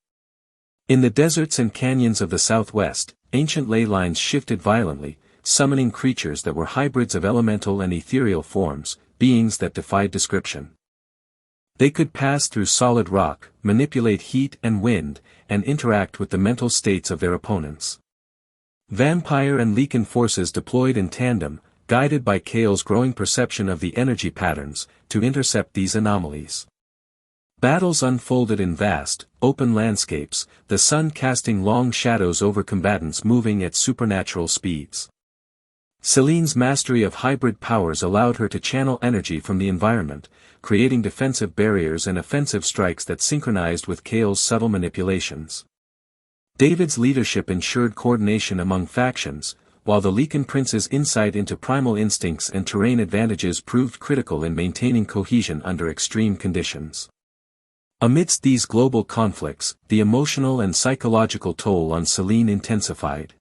In the deserts and canyons of the Southwest, ancient ley lines shifted violently, summoning creatures that were hybrids of elemental and ethereal forms, beings that defied description. They could pass through solid rock, manipulate heat and wind, and interact with the mental states of their opponents. Vampire and Lycan forces deployed in tandem, guided by Kale's growing perception of the energy patterns, to intercept these anomalies. Battles unfolded in vast, open landscapes, the sun casting long shadows over combatants moving at supernatural speeds. Selene's mastery of hybrid powers allowed her to channel energy from the environment, creating defensive barriers and offensive strikes that synchronized with Kale's subtle manipulations. David's leadership ensured coordination among factions, while the Lycan prince's insight into primal instincts and terrain advantages proved critical in maintaining cohesion under extreme conditions. Amidst these global conflicts, the emotional and psychological toll on Selene intensified.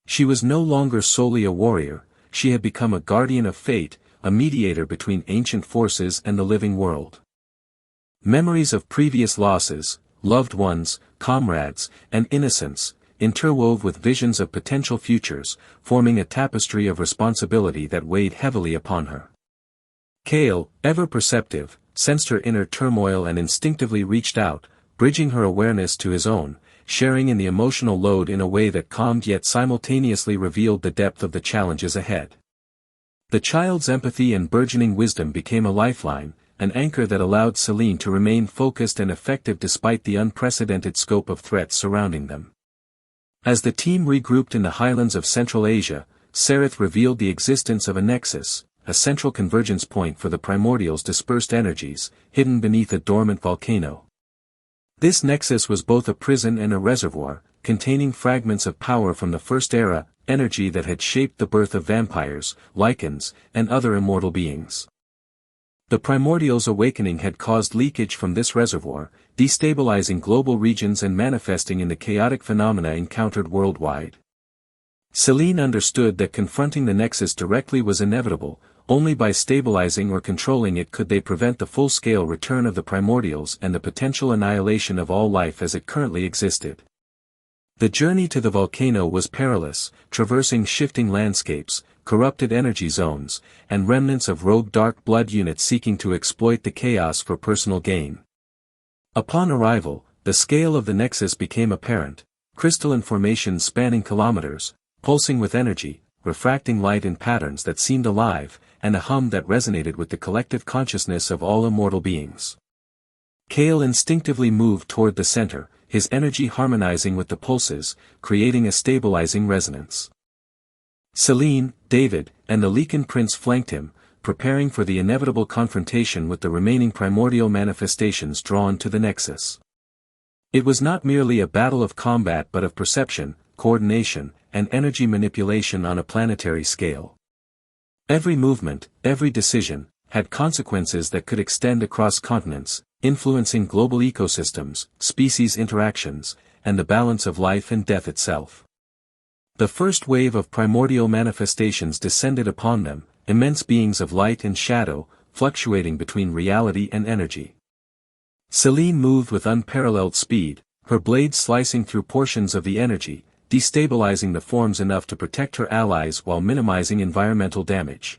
She was no longer solely a warrior, she had become a guardian of fate, a mediator between ancient forces and the living world. Memories of previous losses, loved ones, comrades, and innocence, interwove with visions of potential futures, forming a tapestry of responsibility that weighed heavily upon her. Kale, ever perceptive, sensed her inner turmoil and instinctively reached out, bridging her awareness to his own, sharing in the emotional load in a way that calmed yet simultaneously revealed the depth of the challenges ahead. The child's empathy and burgeoning wisdom became a lifeline, an anchor that allowed Selene to remain focused and effective despite the unprecedented scope of threats surrounding them. As the team regrouped in the highlands of Central Asia, Sereth revealed the existence of a nexus, a central convergence point for the primordial's dispersed energies, hidden beneath a dormant volcano. This nexus was both a prison and a reservoir, containing fragments of power from the First Era, energy that had shaped the birth of vampires, Lycans, and other immortal beings. The primordial's awakening had caused leakage from this reservoir, destabilizing global regions and manifesting in the chaotic phenomena encountered worldwide. Selene understood that confronting the nexus directly was inevitable, only by stabilizing or controlling it could they prevent the full-scale return of the primordials and the potential annihilation of all life as it currently existed. The journey to the volcano was perilous, traversing shifting landscapes, corrupted energy zones, and remnants of rogue dark blood units seeking to exploit the chaos for personal gain. Upon arrival, the scale of the nexus became apparent, crystalline formations spanning kilometers, pulsing with energy, refracting light in patterns that seemed alive, and a hum that resonated with the collective consciousness of all immortal beings. Kale instinctively moved toward the center, his energy harmonizing with the pulses, creating a stabilizing resonance. Selene, David, and the Lycan prince flanked him, preparing for the inevitable confrontation with the remaining primordial manifestations drawn to the nexus. It was not merely a battle of combat but of perception, coordination, and energy manipulation on a planetary scale. Every movement, every decision, had consequences that could extend across continents, influencing global ecosystems, species interactions, and the balance of life and death itself. The first wave of primordial manifestations descended upon them, immense beings of light and shadow, fluctuating between reality and energy. Selene moved with unparalleled speed, her blade slicing through portions of the energy, destabilizing the forms enough to protect her allies while minimizing environmental damage.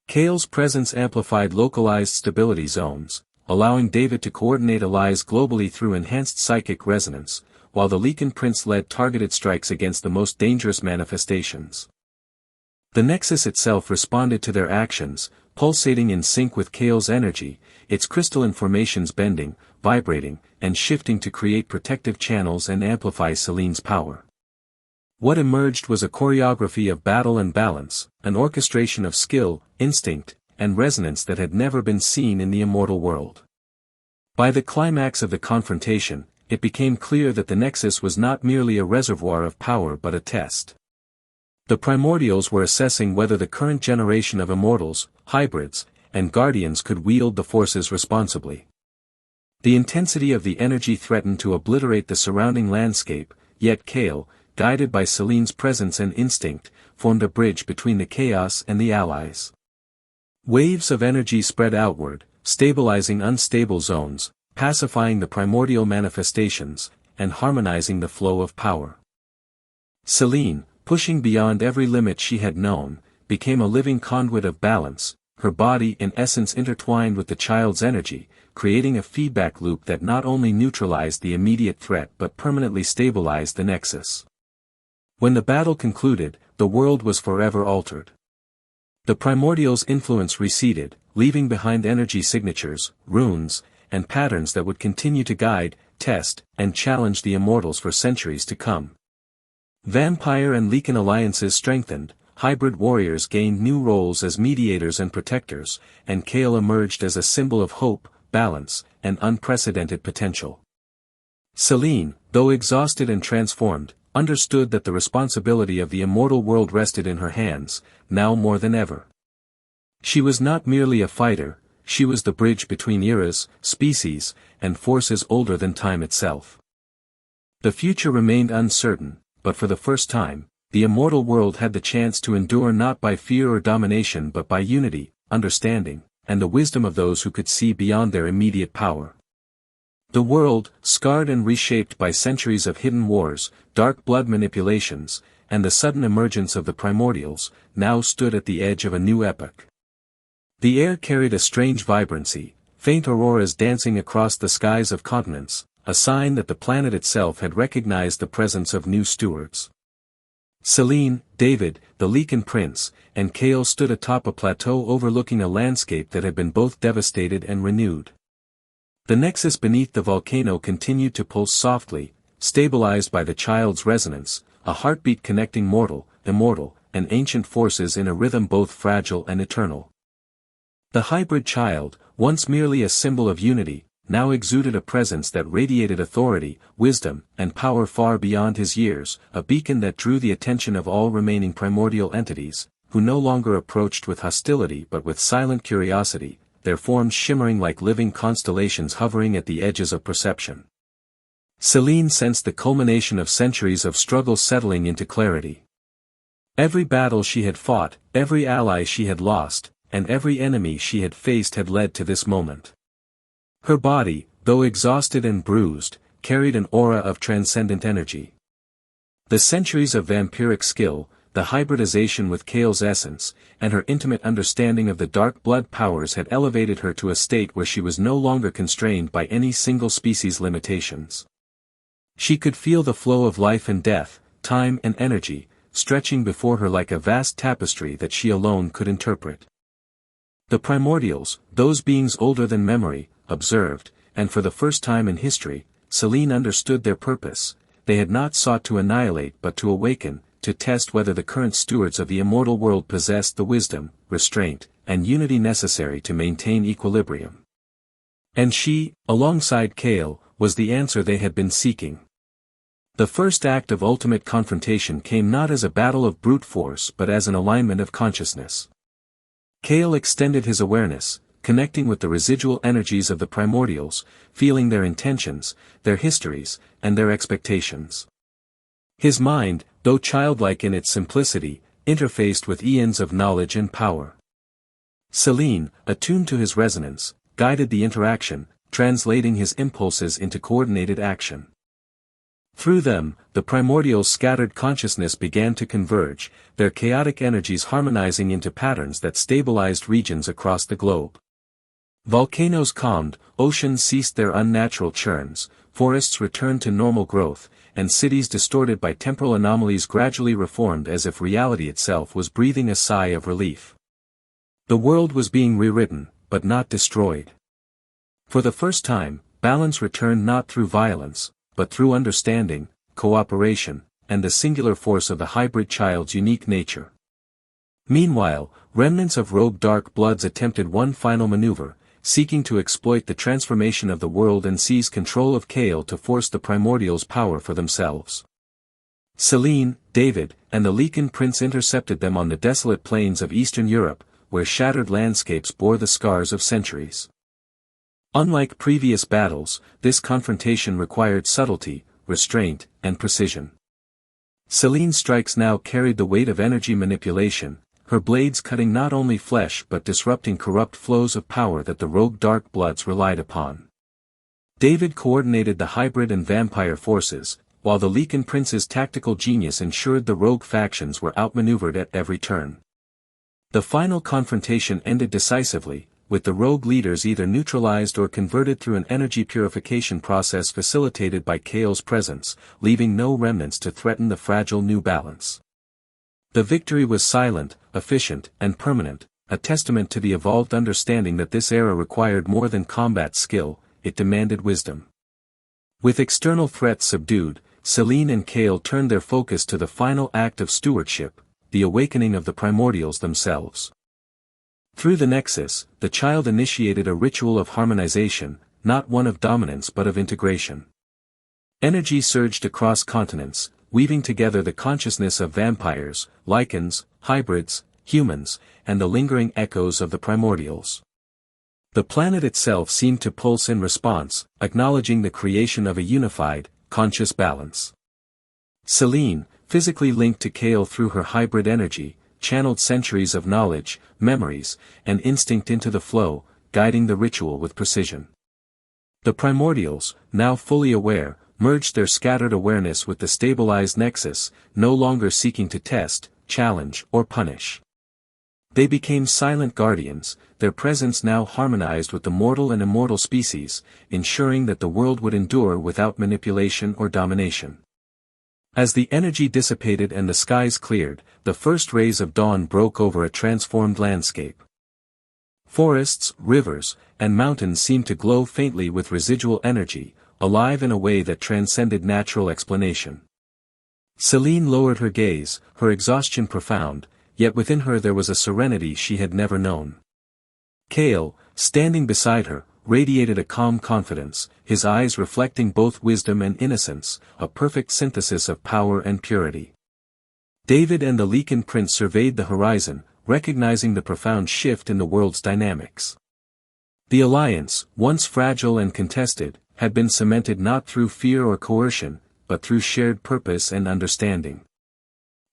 Kale's presence amplified localized stability zones, allowing David to coordinate allies globally through enhanced psychic resonance, while the Lycan prince led targeted strikes against the most dangerous manifestations. The nexus itself responded to their actions, pulsating in sync with Kale's energy, its crystalline formations bending, vibrating, and shifting to create protective channels and amplify Selene's power. What emerged was a choreography of battle and balance, an orchestration of skill, instinct, and resonance that had never been seen in the immortal world. By the climax of the confrontation, it became clear that the nexus was not merely a reservoir of power but a test. The primordials were assessing whether the current generation of immortals, hybrids, and guardians could wield the forces responsibly. The intensity of the energy threatened to obliterate the surrounding landscape, yet Kale, guided by Selene's presence and instinct, formed a bridge between the chaos and the allies. Waves of energy spread outward, stabilizing unstable zones, pacifying the primordial manifestations, and harmonizing the flow of power. Selene, pushing beyond every limit she had known, became a living conduit of balance, her body in essence intertwined with the child's energy, creating a feedback loop that not only neutralized the immediate threat but permanently stabilized the nexus. When the battle concluded, the world was forever altered. The primordial's influence receded, leaving behind energy signatures, runes, and patterns that would continue to guide, test, and challenge the immortals for centuries to come. Vampire and Lycan alliances strengthened, hybrid warriors gained new roles as mediators and protectors, and Kale emerged as a symbol of hope, balance, and unprecedented potential. Selene, though exhausted and transformed, understood that the responsibility of the immortal world rested in her hands, now more than ever. She was not merely a fighter, she was the bridge between eras, species, and forces older than time itself. The future remained uncertain, but for the first time, the immortal world had the chance to endure not by fear or domination but by unity, understanding, and the wisdom of those who could see beyond their immediate power. The world, scarred and reshaped by centuries of hidden wars, dark blood manipulations, and the sudden emergence of the primordials, now stood at the edge of a new epoch. The air carried a strange vibrancy, faint auroras dancing across the skies of continents, a sign that the planet itself had recognized the presence of new stewards. Selene, David, the Lycan prince, and Kale stood atop a plateau overlooking a landscape that had been both devastated and renewed. The nexus beneath the volcano continued to pulse softly, stabilized by the child's resonance, a heartbeat connecting mortal, immortal, and ancient forces in a rhythm both fragile and eternal. The hybrid child, once merely a symbol of unity, now exuded a presence that radiated authority, wisdom, and power far beyond his years, a beacon that drew the attention of all remaining primordial entities, who no longer approached with hostility but with silent curiosity, their forms shimmering like living constellations hovering at the edges of perception. Selene sensed the culmination of centuries of struggle settling into clarity. Every battle she had fought, every ally she had lost, and every enemy she had faced had led to this moment. Her body, though exhausted and bruised, carried an aura of transcendent energy. The centuries of vampiric skill, the hybridization with Kale's essence, and her intimate understanding of the dark blood powers had elevated her to a state where she was no longer constrained by any single species' limitations. She could feel the flow of life and death, time and energy, stretching before her like a vast tapestry that she alone could interpret. The primordials, those beings older than memory, observed, and for the first time in history, Selene understood their purpose. They had not sought to annihilate but to awaken, to test whether the current stewards of the immortal world possessed the wisdom, restraint, and unity necessary to maintain equilibrium. And she, alongside Kale, was the answer they had been seeking. The first act of ultimate confrontation came not as a battle of brute force but as an alignment of consciousness. Kale extended his awareness, connecting with the residual energies of the primordials, feeling their intentions, their histories, and their expectations. His mind, though childlike in its simplicity, interfaced with eons of knowledge and power. Selene, attuned to his resonance, guided the interaction, translating his impulses into coordinated action. Through them, the primordials' scattered consciousness began to converge, their chaotic energies harmonizing into patterns that stabilized regions across the globe. Volcanoes calmed, oceans ceased their unnatural churns, forests returned to normal growth, and cities distorted by temporal anomalies gradually reformed as if reality itself was breathing a sigh of relief. The world was being rewritten, but not destroyed. For the first time, balance returned not through violence, but through understanding, cooperation, and the singular force of the hybrid child's unique nature. Meanwhile, remnants of rogue dark bloods attempted one final maneuver, seeking to exploit the transformation of the world and seize control of Kale to force the primordials' power for themselves. Selene, David, and the Lycan prince intercepted them on the desolate plains of Eastern Europe, where shattered landscapes bore the scars of centuries. Unlike previous battles, this confrontation required subtlety, restraint, and precision. Selene's strikes now carried the weight of energy manipulation, her blades cutting not only flesh but disrupting corrupt flows of power that the rogue dark bloods relied upon. David coordinated the hybrid and vampire forces, while the Lycan prince's tactical genius ensured the rogue factions were outmaneuvered at every turn. The final confrontation ended decisively, with the rogue leaders either neutralized or converted through an energy purification process facilitated by Kale's presence, leaving no remnants to threaten the fragile new balance. The victory was silent, efficient, and permanent, a testament to the evolved understanding that this era required more than combat skill, it demanded wisdom. With external threats subdued, Selene and Kale turned their focus to the final act of stewardship, the awakening of the primordials themselves. Through the Nexus, the child initiated a ritual of harmonization, not one of dominance but of integration. Energy surged across continents, weaving together the consciousness of vampires, Lycans, hybrids, humans, and the lingering echoes of the primordials. The planet itself seemed to pulse in response, acknowledging the creation of a unified, conscious balance. Selene, physically linked to Kale through her hybrid energy, channeled centuries of knowledge, memories, and instinct into the flow, guiding the ritual with precision. The primordials, now fully aware, merged their scattered awareness with the stabilized nexus, no longer seeking to test, challenge, or punish. They became silent guardians, their presence now harmonized with the mortal and immortal species, ensuring that the world would endure without manipulation or domination. As the energy dissipated and the skies cleared, the first rays of dawn broke over a transformed landscape. Forests, rivers, and mountains seemed to glow faintly with residual energy, alive in a way that transcended natural explanation. Selene lowered her gaze, her exhaustion profound, yet within her there was a serenity she had never known. Kale, standing beside her, radiated a calm confidence, his eyes reflecting both wisdom and innocence, a perfect synthesis of power and purity. David and the Lycan prince surveyed the horizon, recognizing the profound shift in the world's dynamics. The alliance, once fragile and contested, had been cemented not through fear or coercion, but through shared purpose and understanding.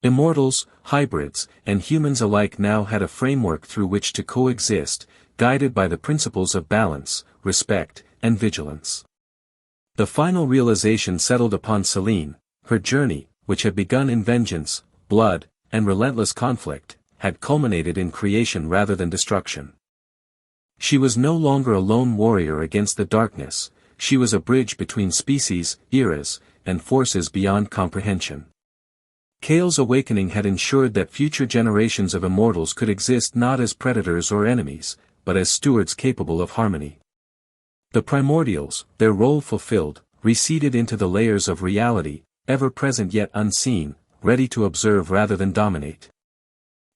Immortals, hybrids, and humans alike now had a framework through which to coexist, guided by the principles of balance, respect, and vigilance. The final realization settled upon Selene: her journey, which had begun in vengeance, blood, and relentless conflict, had culminated in creation rather than destruction. She was no longer a lone warrior against the darkness, she was a bridge between species, eras, and forces beyond comprehension. Kale's awakening had ensured that future generations of immortals could exist not as predators or enemies, but as stewards capable of harmony. The primordials, their role fulfilled, receded into the layers of reality, ever present yet unseen, ready to observe rather than dominate.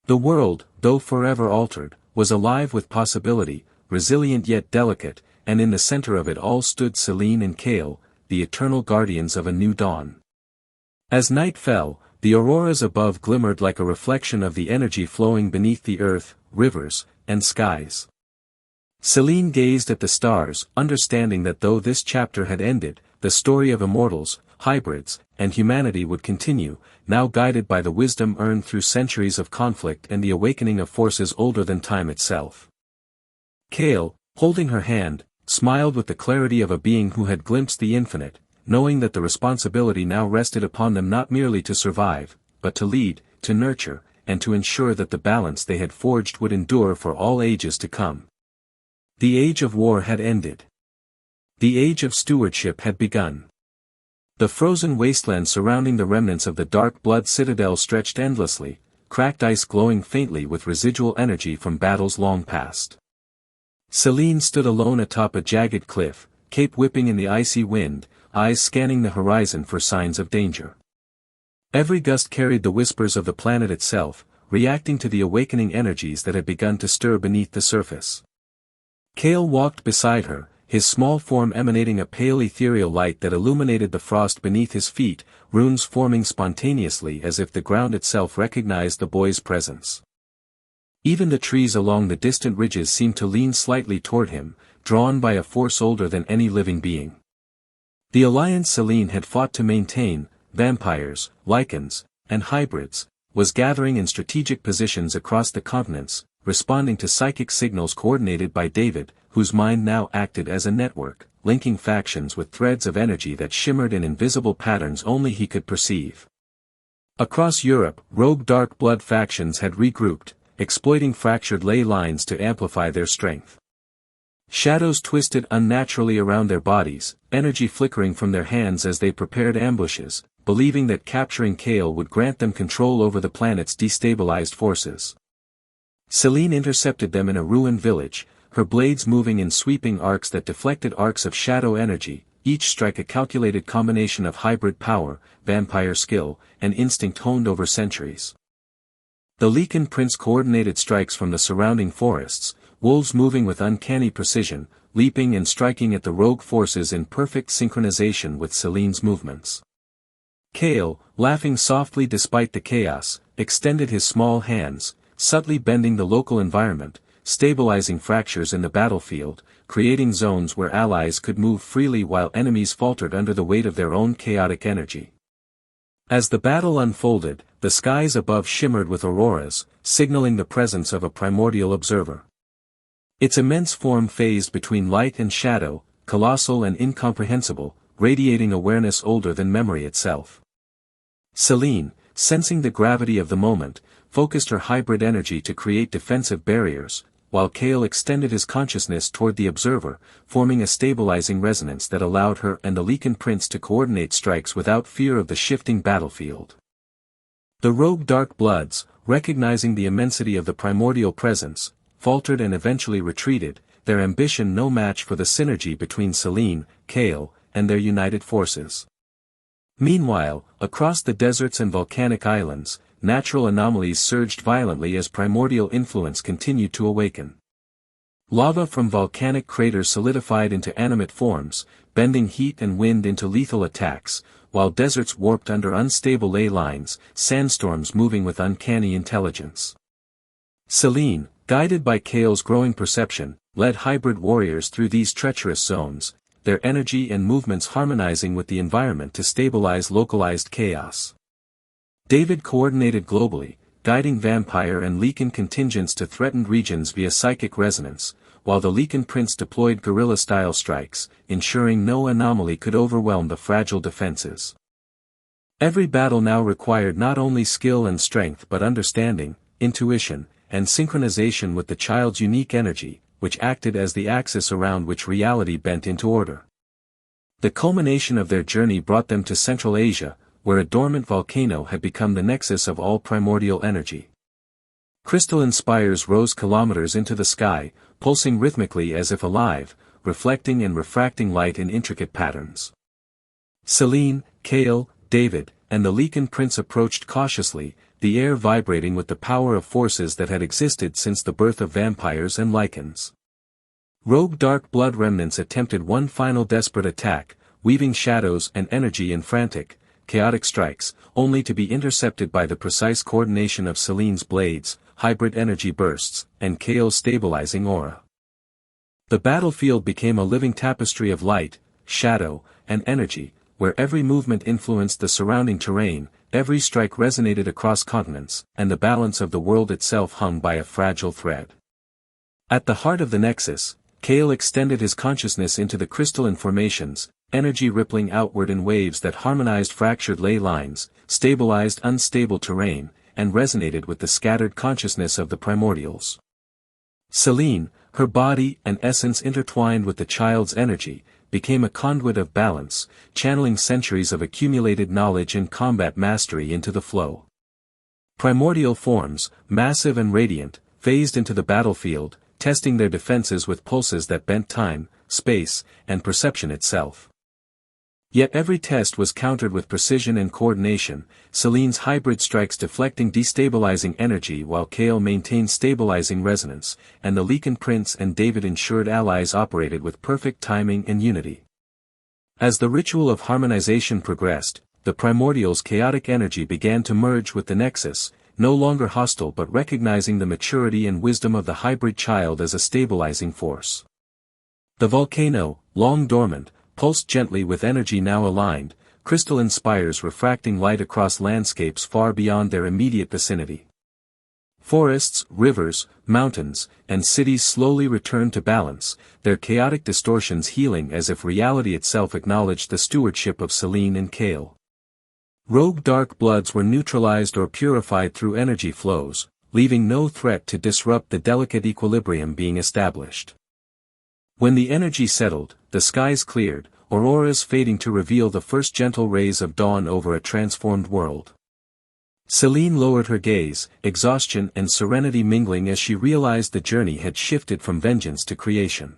The world, though forever altered, was alive with possibility, resilient yet delicate, and in the center of it all stood Selene and Kale, the eternal guardians of a new dawn. As night fell, the auroras above glimmered like a reflection of the energy flowing beneath the earth, rivers, and skies. Selene gazed at the stars, understanding that though this chapter had ended, the story of immortals, hybrids, and humanity would continue, now guided by the wisdom earned through centuries of conflict and the awakening of forces older than time itself. Kale, holding her hand, smiled with the clarity of a being who had glimpsed the infinite, knowing that the responsibility now rested upon them not merely to survive, but to lead, to nurture, and to ensure that the balance they had forged would endure for all ages to come. The age of war had ended. The age of stewardship had begun. The frozen wasteland surrounding the remnants of the Dark Blood Citadel stretched endlessly, cracked ice glowing faintly with residual energy from battles long past. Selene stood alone atop a jagged cliff, cape whipping in the icy wind, eyes scanning the horizon for signs of danger. Every gust carried the whispers of the planet itself, reacting to the awakening energies that had begun to stir beneath the surface. Kale walked beside her, his small form emanating a pale ethereal light that illuminated the frost beneath his feet, runes forming spontaneously as if the ground itself recognized the boy's presence. Even the trees along the distant ridges seemed to lean slightly toward him, drawn by a force older than any living being. The alliance Selene had fought to maintain, vampires, Lycans, and hybrids, was gathering in strategic positions across the continents, responding to psychic signals coordinated by David, whose mind now acted as a network, linking factions with threads of energy that shimmered in invisible patterns only he could perceive. Across Europe, rogue dark blood factions had regrouped, exploiting fractured ley lines to amplify their strength. Shadows twisted unnaturally around their bodies, energy flickering from their hands as they prepared ambushes, believing that capturing Kale would grant them control over the planet's destabilized forces. Selene intercepted them in a ruined village, her blades moving in sweeping arcs that deflected arcs of shadow energy, each strike a calculated combination of hybrid power, vampire skill, and instinct honed over centuries. The Lycan prince coordinated strikes from the surrounding forests, wolves moving with uncanny precision, leaping and striking at the rogue forces in perfect synchronization with Selene's movements. Kale, laughing softly despite the chaos, extended his small hands, subtly bending the local environment, stabilizing fractures in the battlefield, creating zones where allies could move freely while enemies faltered under the weight of their own chaotic energy. As the battle unfolded, the skies above shimmered with auroras, signaling the presence of a primordial observer. Its immense form phased between light and shadow, colossal and incomprehensible, radiating awareness older than memory itself. Selene, sensing the gravity of the moment, focused her hybrid energy to create defensive barriers, while Kale extended his consciousness toward the observer, forming a stabilizing resonance that allowed her and the Lycan prince to coordinate strikes without fear of the shifting battlefield. The rogue Dark Bloods, recognizing the immensity of the primordial presence, faltered and eventually retreated, their ambition no match for the synergy between Selene, Kale, and their united forces. Meanwhile, across the deserts and volcanic islands, natural anomalies surged violently as primordial influence continued to awaken. Lava from volcanic craters solidified into animate forms, bending heat and wind into lethal attacks, while deserts warped under unstable ley lines, sandstorms moving with uncanny intelligence. Selene, guided by Kale's growing perception, led hybrid warriors through these treacherous zones, their energy and movements harmonizing with the environment to stabilize localized chaos. David coordinated globally, guiding vampire and Lycan contingents to threatened regions via psychic resonance, while the Lycan prince deployed guerrilla-style strikes, ensuring no anomaly could overwhelm the fragile defenses. Every battle now required not only skill and strength but understanding, intuition, and synchronization with the child's unique energy, which acted as the axis around which reality bent into order. The culmination of their journey brought them to Central Asia, where a dormant volcano had become the nexus of all primordial energy. Crystalline spires rose kilometers into the sky, pulsing rhythmically as if alive, reflecting and refracting light in intricate patterns. Selene, Kale, David, and the Lycan prince approached cautiously, the air vibrating with the power of forces that had existed since the birth of vampires and Lycans. Rogue Dark Blood remnants attempted one final desperate attack, weaving shadows and energy in frantic, chaotic strikes, only to be intercepted by the precise coordination of Selene's blades, hybrid energy bursts, and Kale's stabilizing aura. The battlefield became a living tapestry of light, shadow, and energy, where every movement influenced the surrounding terrain, every strike resonated across continents, and the balance of the world itself hung by a fragile thread. At the heart of the nexus, Kale extended his consciousness into the crystalline formations, energy rippling outward in waves that harmonized fractured ley lines, stabilized unstable terrain, and resonated with the scattered consciousness of the primordials. Selene, her body and essence intertwined with the child's energy, became a conduit of balance, channeling centuries of accumulated knowledge and combat mastery into the flow. Primordial forms, massive and radiant, phased into the battlefield, testing their defenses with pulses that bent time, space, and perception itself. Yet every test was countered with precision and coordination, Selene's hybrid strikes deflecting destabilizing energy while Kale maintained stabilizing resonance, and the Lycan prince and David ensured allies operated with perfect timing and unity. As the ritual of harmonization progressed, the primordial's chaotic energy began to merge with the nexus, no longer hostile but recognizing the maturity and wisdom of the hybrid child as a stabilizing force. The volcano, long dormant, pulsed gently with energy now aligned, crystalline spires refracting light across landscapes far beyond their immediate vicinity. Forests, rivers, mountains, and cities slowly returned to balance, their chaotic distortions healing as if reality itself acknowledged the stewardship of Selene and Kale. Rogue Dark Bloods were neutralized or purified through energy flows, leaving no threat to disrupt the delicate equilibrium being established. When the energy settled, the skies cleared, auroras fading to reveal the first gentle rays of dawn over a transformed world. Selene lowered her gaze, exhaustion and serenity mingling as she realized the journey had shifted from vengeance to creation.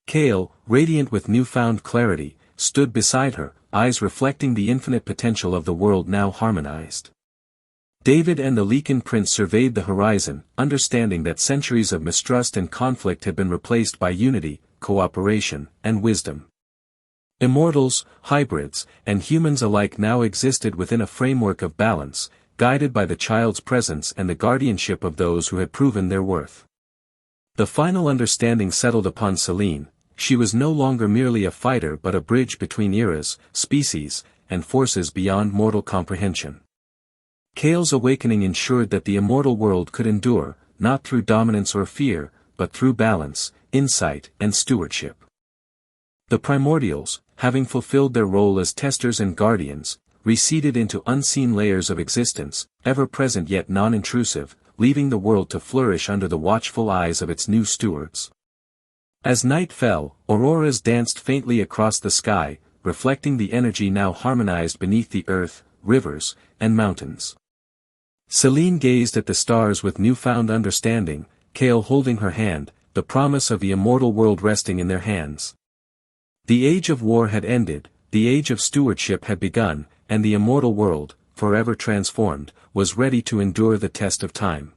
Kale, radiant with newfound clarity, stood beside her, eyes reflecting the infinite potential of the world now harmonized. David and the Lycan prince surveyed the horizon, understanding that centuries of mistrust and conflict had been replaced by unity, cooperation, and wisdom. Immortals, hybrids, and humans alike now existed within a framework of balance, guided by the child's presence and the guardianship of those who had proven their worth. The final understanding settled upon Selene. She was no longer merely a fighter but a bridge between eras, species, and forces beyond mortal comprehension. Kale's awakening ensured that the immortal world could endure, not through dominance or fear, but through balance, insight, and stewardship. The primordials, having fulfilled their role as testers and guardians, receded into unseen layers of existence, ever present yet non-intrusive, leaving the world to flourish under the watchful eyes of its new stewards. As night fell, auroras danced faintly across the sky, reflecting the energy now harmonized beneath the earth, rivers, and mountains. Selene gazed at the stars with newfound understanding, Kale holding her hand, the promise of the immortal world resting in their hands. The age of war had ended, the age of stewardship had begun, and the immortal world, forever transformed, was ready to endure the test of time.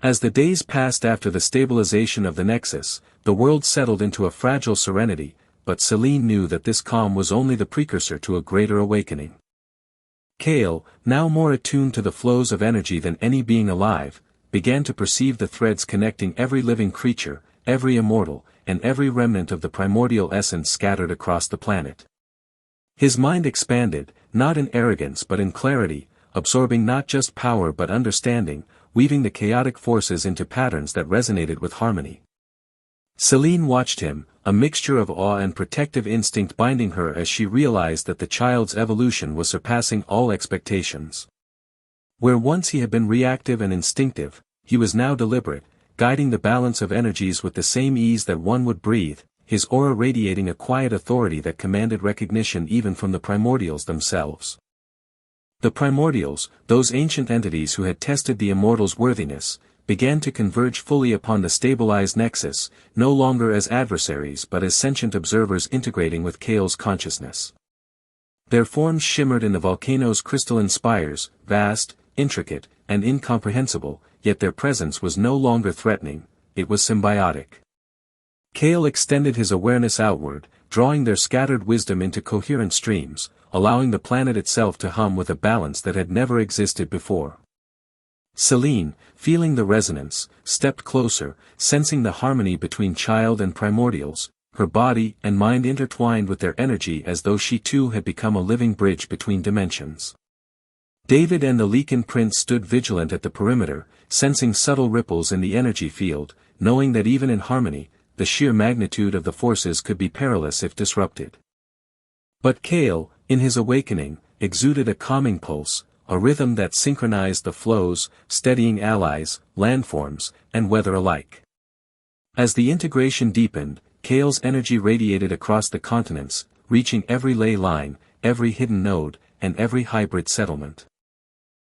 As the days passed after the stabilization of the Nexus, the world settled into a fragile serenity, but Selene knew that this calm was only the precursor to a greater awakening. Kale, now more attuned to the flows of energy than any being alive, began to perceive the threads connecting every living creature, every immortal, and every remnant of the primordial essence scattered across the planet. His mind expanded, not in arrogance but in clarity, absorbing not just power but understanding, weaving the chaotic forces into patterns that resonated with harmony. Selene watched him, a mixture of awe and protective instinct binding her as she realized that the child's evolution was surpassing all expectations. Where once he had been reactive and instinctive, he was now deliberate, guiding the balance of energies with the same ease that one would breathe, his aura radiating a quiet authority that commanded recognition even from the primordials themselves. The primordials, those ancient entities who had tested the immortals' worthiness, began to converge fully upon the stabilized Nexus, no longer as adversaries but as sentient observers integrating with Kale's consciousness. Their forms shimmered in the volcano's crystalline spires, vast, intricate, and incomprehensible, yet their presence was no longer threatening, it was symbiotic. Kale extended his awareness outward, drawing their scattered wisdom into coherent streams, allowing the planet itself to hum with a balance that had never existed before. Selene, feeling the resonance, stepped closer, sensing the harmony between child and primordials, her body and mind intertwined with their energy as though she too had become a living bridge between dimensions. David and the Lycan prince stood vigilant at the perimeter, sensing subtle ripples in the energy field, knowing that even in harmony, the sheer magnitude of the forces could be perilous if disrupted. But Kale, in his awakening, exuded a calming pulse, a rhythm that synchronized the flows, steadying allies, landforms, and weather alike. As the integration deepened, Kale's energy radiated across the continents, reaching every ley line, every hidden node, and every hybrid settlement.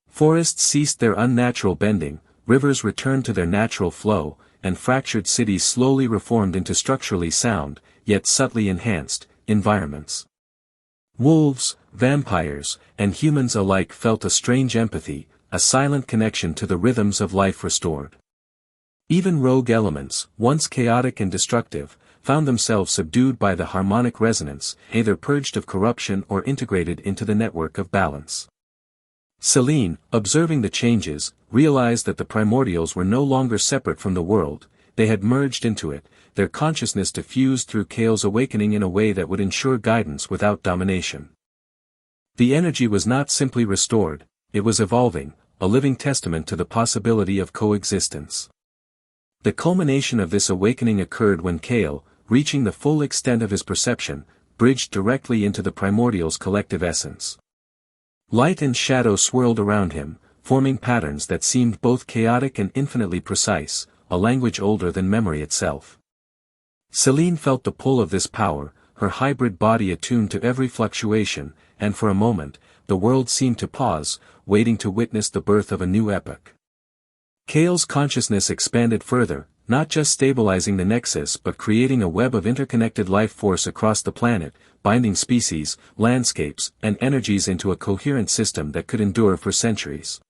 Forests ceased their unnatural bending, rivers returned to their natural flow, and fractured cities slowly reformed into structurally sound, yet subtly enhanced, environments. Wolves, vampires, and humans alike felt a strange empathy, a silent connection to the rhythms of life restored. Even rogue elements, once chaotic and destructive, found themselves subdued by the harmonic resonance, either purged of corruption or integrated into the network of balance. Selene, observing the changes, realized that the primordials were no longer separate from the world, they had merged into it, their consciousness diffused through Kale's awakening in a way that would ensure guidance without domination. The energy was not simply restored, it was evolving, a living testament to the possibility of coexistence. The culmination of this awakening occurred when Kale, reaching the full extent of his perception, bridged directly into the primordial's collective essence. Light and shadow swirled around him, forming patterns that seemed both chaotic and infinitely precise, a language older than memory itself. Selene felt the pull of this power, her hybrid body attuned to every fluctuation, and for a moment, the world seemed to pause, waiting to witness the birth of a new epoch. Kale's consciousness expanded further, not just stabilizing the nexus but creating a web of interconnected life force across the planet, binding species, landscapes, and energies into a coherent system that could endure for centuries.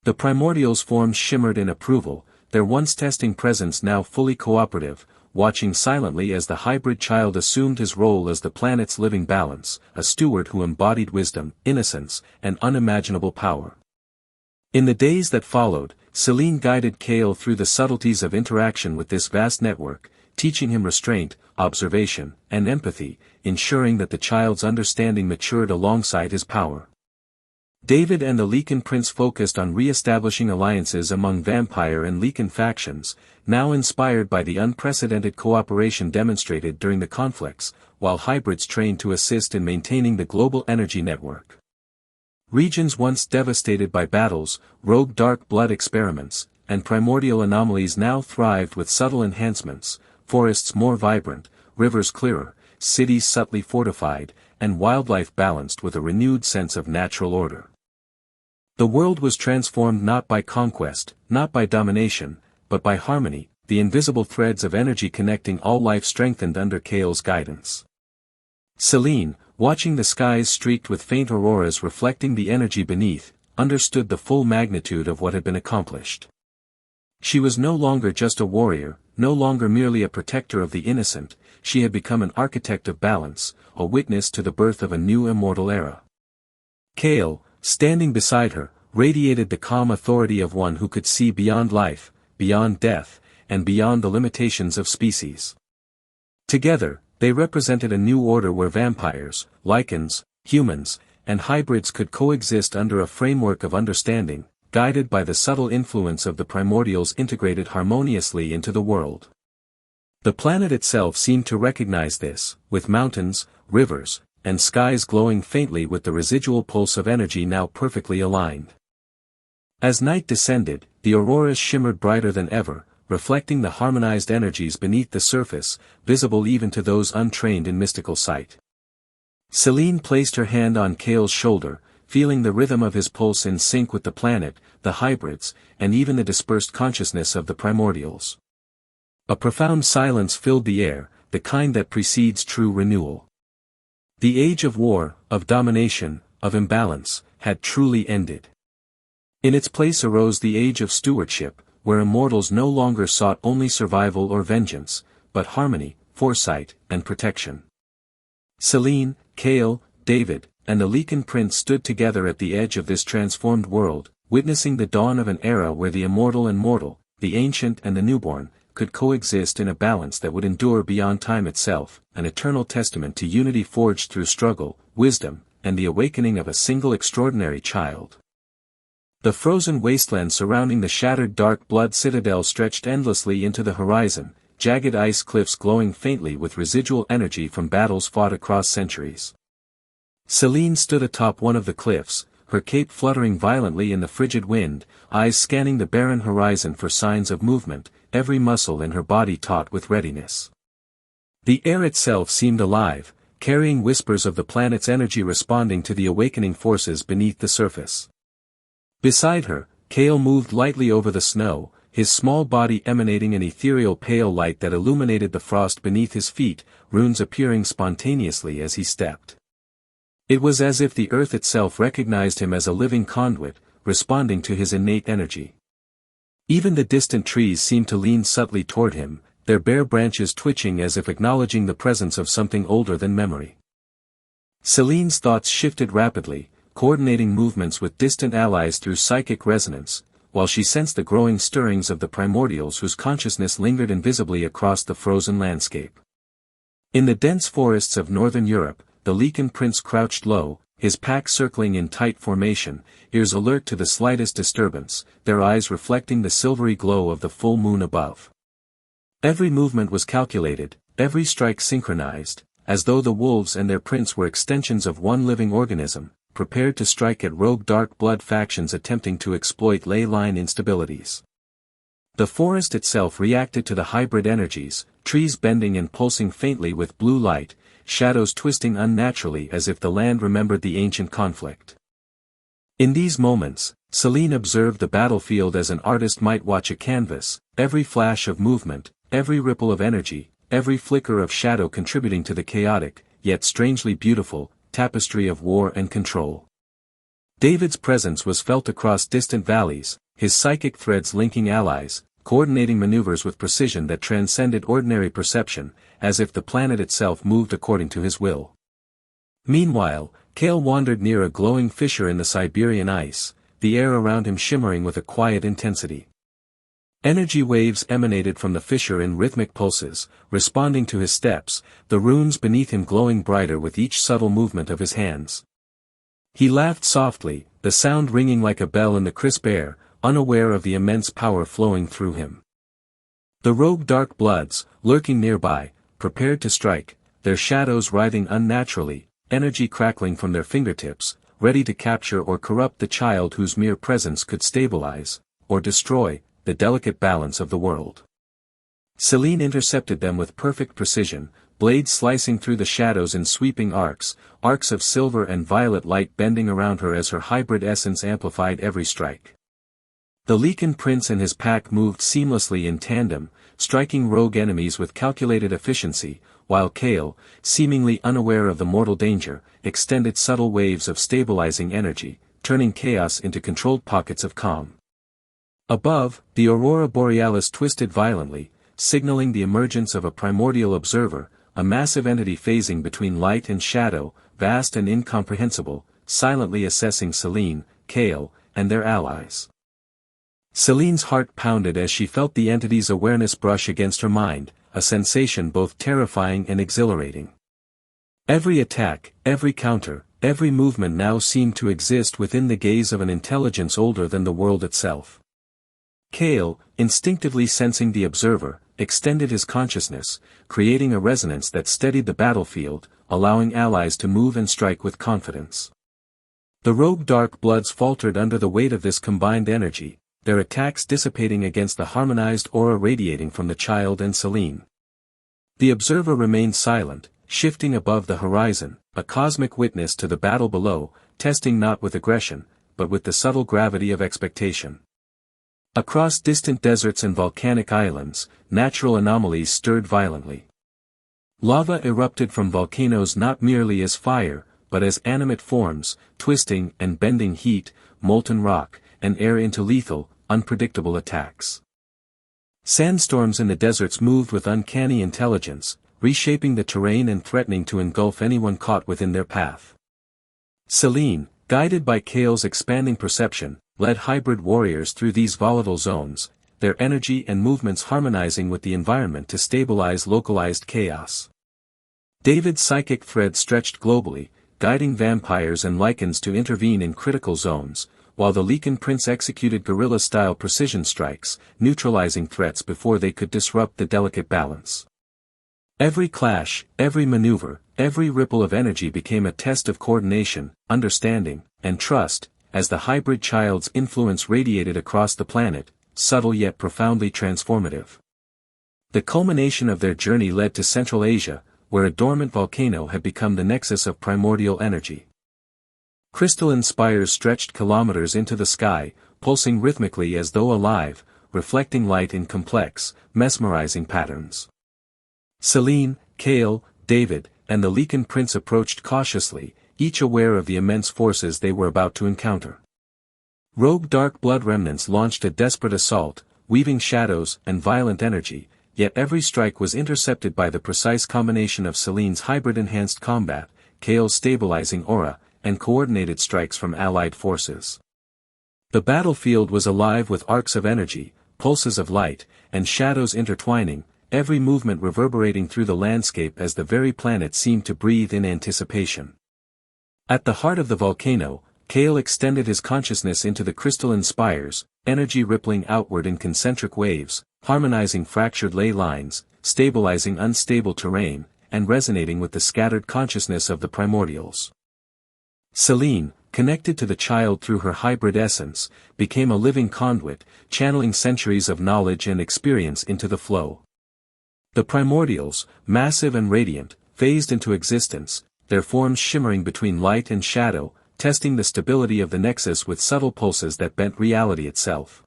The primordials' forms shimmered in approval, their once testing presence now fully cooperative, watching silently as the hybrid child assumed his role as the planet's living balance, a steward who embodied wisdom, innocence, and unimaginable power. In the days that followed, Selene guided Kale through the subtleties of interaction with this vast network, teaching him restraint, observation, and empathy, ensuring that the child's understanding matured alongside his power. David and the Lycan prince focused on re-establishing alliances among Vampire and Lycan factions, now inspired by the unprecedented cooperation demonstrated during the conflicts, while hybrids trained to assist in maintaining the global energy network. Regions once devastated by battles, rogue dark blood experiments, and primordial anomalies now thrived with subtle enhancements, forests more vibrant, rivers clearer, cities subtly fortified, and wildlife balanced with a renewed sense of natural order. The world was transformed not by conquest, not by domination, but by harmony, the invisible threads of energy connecting all life strengthened under Kale's guidance. Selene, watching the skies streaked with faint auroras reflecting the energy beneath, understood the full magnitude of what had been accomplished. She was no longer just a warrior, no longer merely a protector of the innocent, she had become an architect of balance, a witness to the birth of a new immortal era. Kale, standing beside her, radiated the calm authority of one who could see beyond life, beyond death, and beyond the limitations of species. Together, they represented a new order where vampires, lycans, humans, and hybrids could coexist under a framework of understanding, guided by the subtle influence of the primordials integrated harmoniously into the world. The planet itself seemed to recognize this, with mountains, rivers, and skies glowing faintly with the residual pulse of energy now perfectly aligned. As night descended, the auroras shimmered brighter than ever, reflecting the harmonized energies beneath the surface, visible even to those untrained in mystical sight. Selene placed her hand on Kale's shoulder, feeling the rhythm of his pulse in sync with the planet, the hybrids, and even the dispersed consciousness of the primordials. A profound silence filled the air, the kind that precedes true renewal. The age of war, of domination, of imbalance, had truly ended. In its place arose the age of stewardship, where immortals no longer sought only survival or vengeance, but harmony, foresight, and protection. Selene, Kale, David, and the Lycan prince stood together at the edge of this transformed world, witnessing the dawn of an era where the immortal and mortal, the ancient and the newborn, could coexist in a balance that would endure beyond time itself, an eternal testament to unity forged through struggle, wisdom, and the awakening of a single extraordinary child. The frozen wasteland surrounding the shattered dark blood citadel stretched endlessly into the horizon, jagged ice cliffs glowing faintly with residual energy from battles fought across centuries. Selene stood atop one of the cliffs, her cape fluttering violently in the frigid wind, eyes scanning the barren horizon for signs of movement, every muscle in her body taut with readiness. The air itself seemed alive, carrying whispers of the planet's energy responding to the awakening forces beneath the surface. Beside her, Kale moved lightly over the snow, his small body emanating an ethereal pale light that illuminated the frost beneath his feet, runes appearing spontaneously as he stepped. It was as if the earth itself recognized him as a living conduit, responding to his innate energy. Even the distant trees seemed to lean subtly toward him, their bare branches twitching as if acknowledging the presence of something older than memory. Selene's thoughts shifted rapidly, coordinating movements with distant allies through psychic resonance, while she sensed the growing stirrings of the primordials whose consciousness lingered invisibly across the frozen landscape. In the dense forests of northern Europe, the Lycan prince crouched low, his pack circling in tight formation, ears alert to the slightest disturbance, their eyes reflecting the silvery glow of the full moon above. Every movement was calculated, every strike synchronized, as though the wolves and their prince were extensions of one living organism, prepared to strike at rogue dark blood factions attempting to exploit ley line instabilities. The forest itself reacted to the hybrid energies, trees bending and pulsing faintly with blue light, shadows twisting unnaturally as if the land remembered the ancient conflict. In these moments, Selene observed the battlefield as an artist might watch a canvas, every flash of movement, every ripple of energy, every flicker of shadow contributing to the chaotic, yet strangely beautiful, tapestry of war and control. David's presence was felt across distant valleys, his psychic threads linking allies, coordinating maneuvers with precision that transcended ordinary perception, as if the planet itself moved according to his will. Meanwhile, Kale wandered near a glowing fissure in the Siberian ice, the air around him shimmering with a quiet intensity. Energy waves emanated from the fissure in rhythmic pulses, responding to his steps, the runes beneath him glowing brighter with each subtle movement of his hands. He laughed softly, the sound ringing like a bell in the crisp air, unaware of the immense power flowing through him. The rogue dark bloods, lurking nearby, prepared to strike, their shadows writhing unnaturally, energy crackling from their fingertips, ready to capture or corrupt the child whose mere presence could stabilize, or destroy, the delicate balance of the world. Selene intercepted them with perfect precision, blades slicing through the shadows in sweeping arcs of silver and violet light bending around her as her hybrid essence amplified every strike. The Lycan prince and his pack moved seamlessly in tandem, striking rogue enemies with calculated efficiency, while Kale, seemingly unaware of the mortal danger, extended subtle waves of stabilizing energy, turning chaos into controlled pockets of calm. Above, the aurora borealis twisted violently, signaling the emergence of a primordial observer, a massive entity phasing between light and shadow, vast and incomprehensible, silently assessing Selene, Kale, and their allies. Selene's heart pounded as she felt the entity's awareness brush against her mind, a sensation both terrifying and exhilarating. Every attack, every counter, every movement now seemed to exist within the gaze of an intelligence older than the world itself. Kale, instinctively sensing the observer, extended his consciousness, creating a resonance that steadied the battlefield, allowing allies to move and strike with confidence. The rogue dark bloods faltered under the weight of this combined energy, their attacks dissipating against the harmonized aura radiating from the child and Selene. The observer remained silent, shifting above the horizon, a cosmic witness to the battle below, testing not with aggression, but with the subtle gravity of expectation. Across distant deserts and volcanic islands, natural anomalies stirred violently. Lava erupted from volcanoes not merely as fire, but as animate forms, twisting and bending heat, molten rock, and air into lethal, unpredictable attacks. Sandstorms in the deserts moved with uncanny intelligence, reshaping the terrain and threatening to engulf anyone caught within their path. Selene, guided by Kale's expanding perception, led hybrid warriors through these volatile zones, their energy and movements harmonizing with the environment to stabilize localized chaos. David's psychic thread stretched globally, guiding vampires and Lycans to intervene in critical zones, while the Lycan prince executed guerrilla-style precision strikes, neutralizing threats before they could disrupt the delicate balance. Every clash, every maneuver, every ripple of energy became a test of coordination, understanding, and trust, as the hybrid child's influence radiated across the planet, subtle yet profoundly transformative. The culmination of their journey led to Central Asia, where a dormant volcano had become the nexus of primordial energy. Crystalline spires stretched kilometers into the sky, pulsing rhythmically as though alive, reflecting light in complex, mesmerizing patterns. Selene, Kale, David, and the Lycan prince approached cautiously, each aware of the immense forces they were about to encounter. Rogue dark blood remnants launched a desperate assault, weaving shadows and violent energy, yet every strike was intercepted by the precise combination of Selene's hybrid-enhanced combat, Kale's stabilizing aura, and coordinated strikes from allied forces. The battlefield was alive with arcs of energy, pulses of light, and shadows intertwining, every movement reverberating through the landscape as the very planet seemed to breathe in anticipation. At the heart of the volcano, Kale extended his consciousness into the crystalline spires, energy rippling outward in concentric waves, harmonizing fractured ley lines, stabilizing unstable terrain, and resonating with the scattered consciousness of the primordials. Selene, connected to the child through her hybrid essence, became a living conduit, channeling centuries of knowledge and experience into the flow. The primordials, massive and radiant, phased into existence, their forms shimmering between light and shadow, testing the stability of the nexus with subtle pulses that bent reality itself.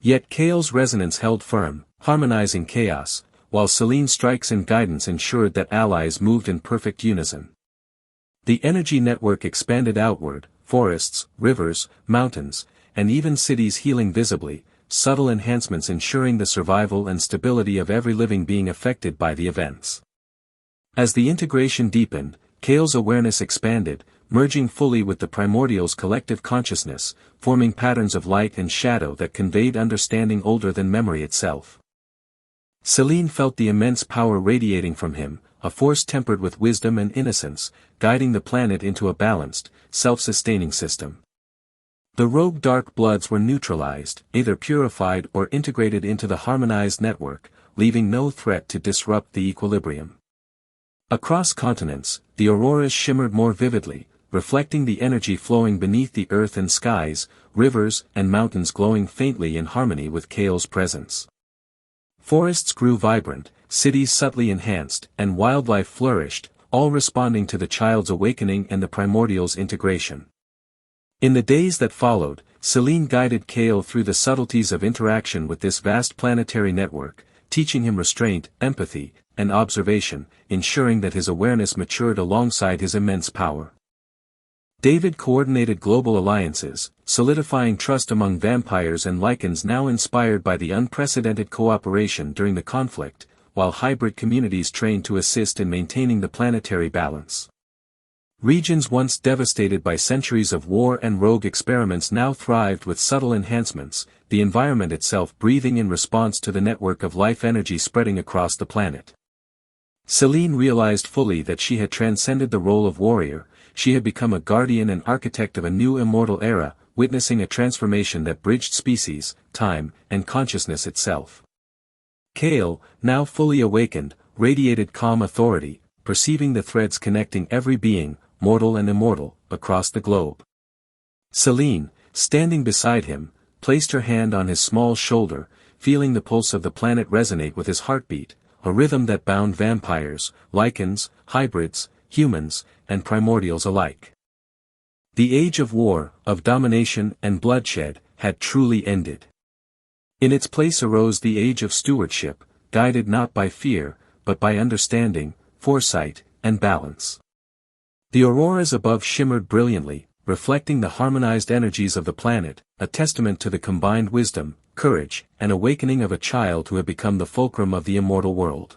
Yet Kale's resonance held firm, harmonizing chaos, while Selene's strikes and guidance ensured that allies moved in perfect unison. The energy network expanded outward, forests, rivers, mountains, and even cities healing visibly, subtle enhancements ensuring the survival and stability of every living being affected by the events. As the integration deepened, Kale's awareness expanded, merging fully with the primordial's collective consciousness, forming patterns of light and shadow that conveyed understanding older than memory itself. Selene felt the immense power radiating from him, a force tempered with wisdom and innocence, guiding the planet into a balanced, self-sustaining system. The rogue dark bloods were neutralized, either purified or integrated into the harmonized network, leaving no threat to disrupt the equilibrium. Across continents, the auroras shimmered more vividly, reflecting the energy flowing beneath the earth and skies, rivers and mountains glowing faintly in harmony with Kale's presence. Forests grew vibrant, cities subtly enhanced, and wildlife flourished, all responding to the child's awakening and the primordial's integration. In the days that followed, Selene guided Kale through the subtleties of interaction with this vast planetary network, teaching him restraint, empathy, and observation, ensuring that his awareness matured alongside his immense power. David coordinated global alliances, solidifying trust among vampires and Lycans now inspired by the unprecedented cooperation during the conflict, while hybrid communities trained to assist in maintaining the planetary balance. Regions once devastated by centuries of war and rogue experiments now thrived with subtle enhancements, the environment itself breathing in response to the network of life energy spreading across the planet. Selene realized fully that she had transcended the role of warrior, she had become a guardian and architect of a new immortal era, witnessing a transformation that bridged species, time, and consciousness itself. Kale, now fully awakened, radiated calm authority, perceiving the threads connecting every being, mortal and immortal, across the globe. Selene, standing beside him, placed her hand on his small shoulder, feeling the pulse of the planet resonate with his heartbeat, a rhythm that bound vampires, Lycans, hybrids, humans, and primordials alike. The age of war, of domination and bloodshed, had truly ended. In its place arose the age of stewardship, guided not by fear, but by understanding, foresight, and balance. The auroras above shimmered brilliantly, reflecting the harmonized energies of the planet, a testament to the combined wisdom, courage, and awakening of a child who had become the fulcrum of the immortal world.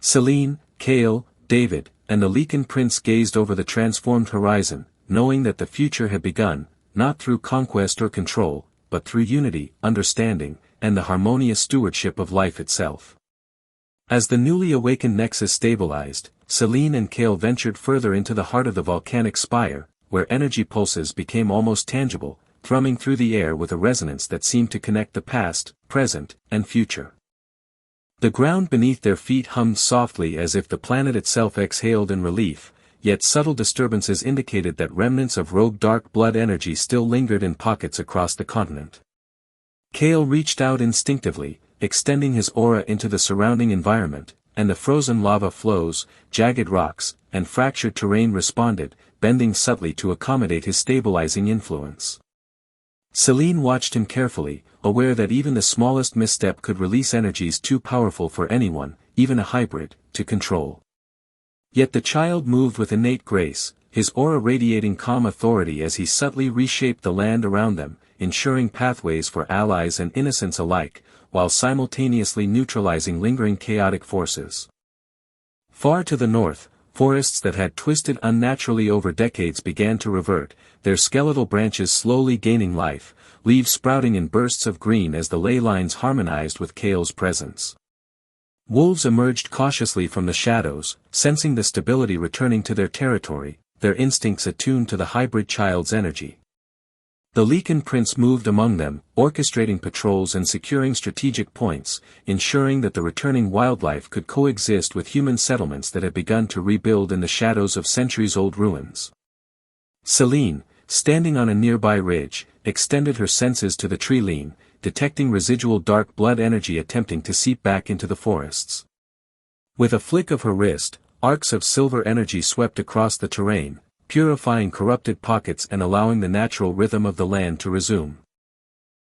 Selene, Kale, David, and the Lycan prince gazed over the transformed horizon, knowing that the future had begun, not through conquest or control, but through unity, understanding, and the harmonious stewardship of life itself. As the newly awakened nexus stabilized, Selene and Kale ventured further into the heart of the volcanic spire, where energy pulses became almost tangible, thrumming through the air with a resonance that seemed to connect the past, present, and future. The ground beneath their feet hummed softly as if the planet itself exhaled in relief, yet subtle disturbances indicated that remnants of rogue dark blood energy still lingered in pockets across the continent. Kale reached out instinctively, extending his aura into the surrounding environment, and the frozen lava flows, jagged rocks, and fractured terrain responded, bending subtly to accommodate his stabilizing influence. Selene watched him carefully, aware that even the smallest misstep could release energies too powerful for anyone, even a hybrid, to control. Yet the child moved with innate grace, his aura radiating calm authority as he subtly reshaped the land around them, ensuring pathways for allies and innocents alike, while simultaneously neutralizing lingering chaotic forces. Far to the north, forests that had twisted unnaturally over decades began to revert, their skeletal branches slowly gaining life, leaves sprouting in bursts of green as the ley lines harmonized with Kale's presence. Wolves emerged cautiously from the shadows, sensing the stability returning to their territory, their instincts attuned to the hybrid child's energy. The Lycan prince moved among them, orchestrating patrols and securing strategic points, ensuring that the returning wildlife could coexist with human settlements that had begun to rebuild in the shadows of centuries-old ruins. Selene, standing on a nearby ridge, extended her senses to the tree line, detecting residual dark blood energy attempting to seep back into the forests. With a flick of her wrist, arcs of silver energy swept across the terrain, purifying corrupted pockets and allowing the natural rhythm of the land to resume.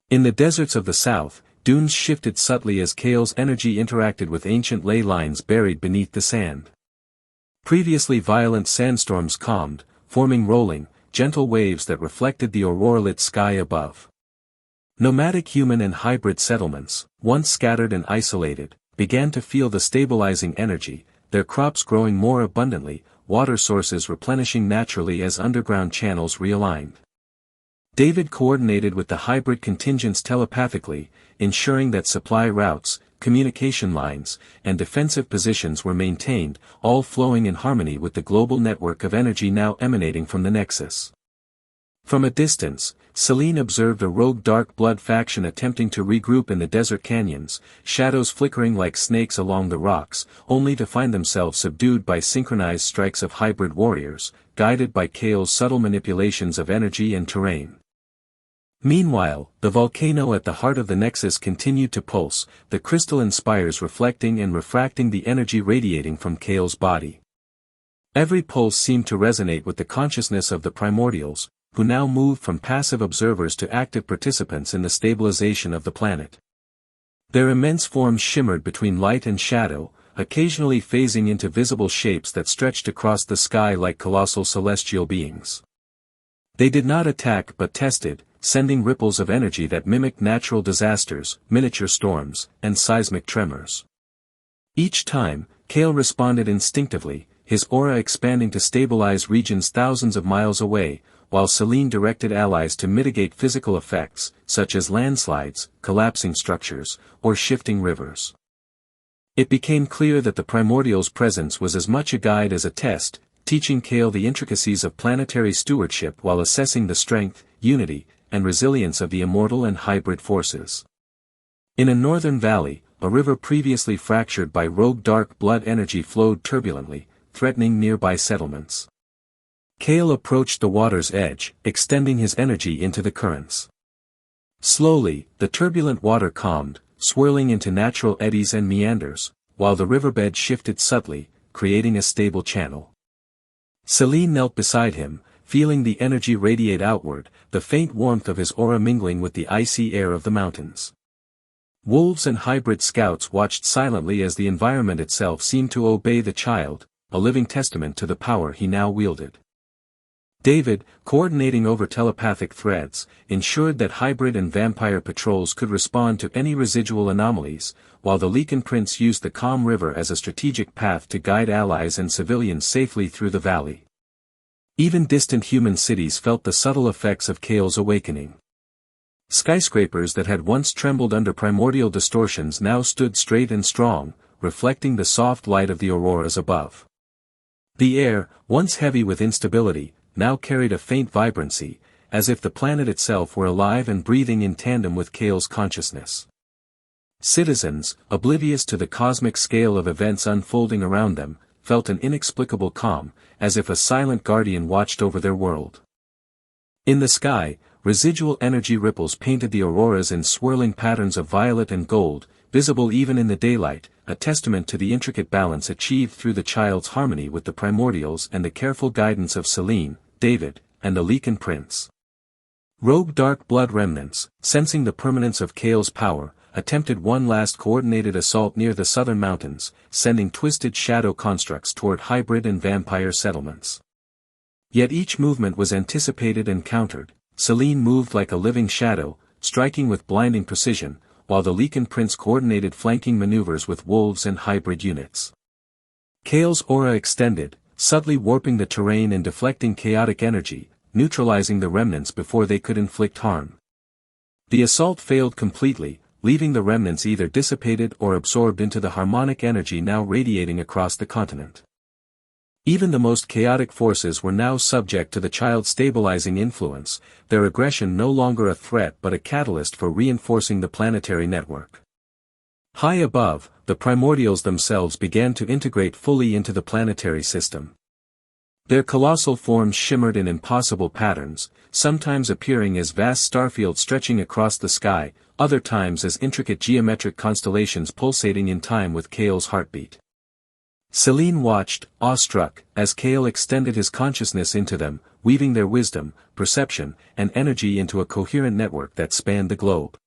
In the deserts of the south, dunes shifted subtly as Kale's energy interacted with ancient ley lines buried beneath the sand. Previously violent sandstorms calmed, forming rolling, gentle waves that reflected the aurora-lit sky above. Nomadic human and hybrid settlements, once scattered and isolated, began to feel the stabilizing energy, their crops growing more abundantly, water sources replenishing naturally as underground channels realigned. David coordinated with the hybrid contingents telepathically, ensuring that supply routes, communication lines, and defensive positions were maintained, all flowing in harmony with the global network of energy now emanating from the Nexus. From a distance, Selene observed a rogue dark blood faction attempting to regroup in the desert canyons, shadows flickering like snakes along the rocks, only to find themselves subdued by synchronized strikes of hybrid warriors, guided by Kale's subtle manipulations of energy and terrain. Meanwhile, the volcano at the heart of the Nexus continued to pulse, the crystalline spires reflecting and refracting the energy radiating from Kale's body. Every pulse seemed to resonate with the consciousness of the primordials, who now moved from passive observers to active participants in the stabilization of the planet. Their immense forms shimmered between light and shadow, occasionally phasing into visible shapes that stretched across the sky like colossal celestial beings. They did not attack but tested, sending ripples of energy that mimicked natural disasters, miniature storms, and seismic tremors. Each time, Kale responded instinctively, his aura expanding to stabilize regions thousands of miles away, while Selene directed allies to mitigate physical effects, such as landslides, collapsing structures, or shifting rivers. It became clear that the primordial's presence was as much a guide as a test, teaching Kale the intricacies of planetary stewardship while assessing the strength, unity, and resilience of the immortal and hybrid forces. In a northern valley, a river previously fractured by rogue dark blood energy flowed turbulently, threatening nearby settlements. Kale approached the water's edge, extending his energy into the currents. Slowly, the turbulent water calmed, swirling into natural eddies and meanders, while the riverbed shifted subtly, creating a stable channel. Selene knelt beside him, feeling the energy radiate outward, the faint warmth of his aura mingling with the icy air of the mountains. Wolves and hybrid scouts watched silently as the environment itself seemed to obey the child, a living testament to the power he now wielded. David, coordinating over telepathic threads, ensured that hybrid and vampire patrols could respond to any residual anomalies, while the Lycan prince used the calm river as a strategic path to guide allies and civilians safely through the valley. Even distant human cities felt the subtle effects of Kale's awakening. Skyscrapers that had once trembled under primordial distortions now stood straight and strong, reflecting the soft light of the auroras above. The air, once heavy with instability, now carried a faint vibrancy, as if the planet itself were alive and breathing in tandem with Kale's consciousness. Citizens, oblivious to the cosmic scale of events unfolding around them, felt an inexplicable calm, as if a silent guardian watched over their world. In the sky, residual energy ripples painted the auroras in swirling patterns of violet and gold, visible even in the daylight, a testament to the intricate balance achieved through the child's harmony with the primordials and the careful guidance of Selene, David, and the Lycan prince. Rogue dark blood remnants, sensing the permanence of Kale's power, attempted one last coordinated assault near the southern mountains, sending twisted shadow constructs toward hybrid and vampire settlements. Yet each movement was anticipated and countered. Selene moved like a living shadow, striking with blinding precision, while the Lycan prince coordinated flanking maneuvers with wolves and hybrid units. Kale's aura extended, subtly warping the terrain and deflecting chaotic energy, neutralizing the remnants before they could inflict harm. The assault failed completely, leaving the remnants either dissipated or absorbed into the harmonic energy now radiating across the continent. Even the most chaotic forces were now subject to the child's stabilizing influence, their aggression no longer a threat but a catalyst for reinforcing the planetary network. High above, the primordials themselves began to integrate fully into the planetary system. Their colossal forms shimmered in impossible patterns, sometimes appearing as vast starfields stretching across the sky, other times as intricate geometric constellations pulsating in time with Kale's heartbeat. Selene watched, awestruck, as Kale extended his consciousness into them, weaving their wisdom, perception, and energy into a coherent network that spanned the globe.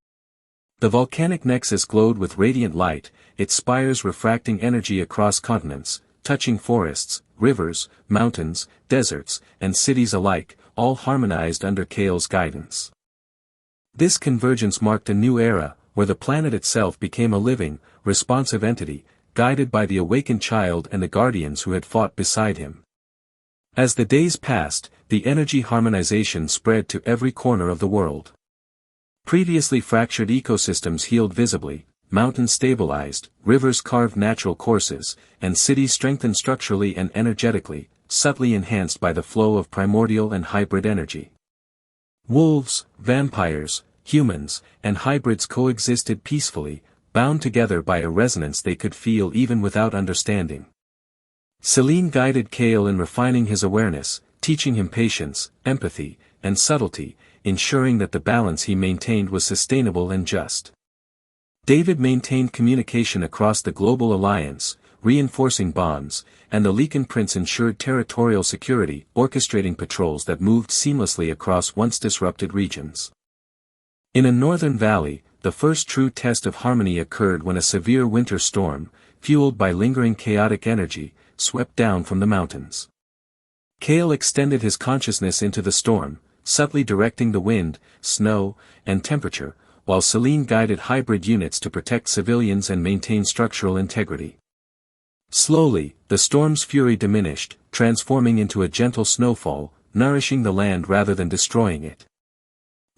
The volcanic nexus glowed with radiant light, its spires refracting energy across continents, touching forests, rivers, mountains, deserts, and cities alike, all harmonized under Kale's guidance. This convergence marked a new era, where the planet itself became a living, responsive entity, guided by the awakened child and the guardians who had fought beside him. As the days passed, the energy harmonization spread to every corner of the world. Previously fractured ecosystems healed visibly, mountains stabilized, rivers carved natural courses, and cities strengthened structurally and energetically, subtly enhanced by the flow of primordial and hybrid energy. Wolves, vampires, humans, and hybrids coexisted peacefully, bound together by a resonance they could feel even without understanding. Selene guided Kale in refining his awareness, teaching him patience, empathy, and subtlety, ensuring that the balance he maintained was sustainable and just. David maintained communication across the global alliance, reinforcing bonds, and the Lycan prince ensured territorial security, orchestrating patrols that moved seamlessly across once disrupted regions. In a northern valley, the first true test of harmony occurred when a severe winter storm, fueled by lingering chaotic energy, swept down from the mountains. Kale extended his consciousness into the storm, subtly directing the wind, snow, and temperature, while Selene guided hybrid units to protect civilians and maintain structural integrity. Slowly, the storm's fury diminished, transforming into a gentle snowfall, nourishing the land rather than destroying it.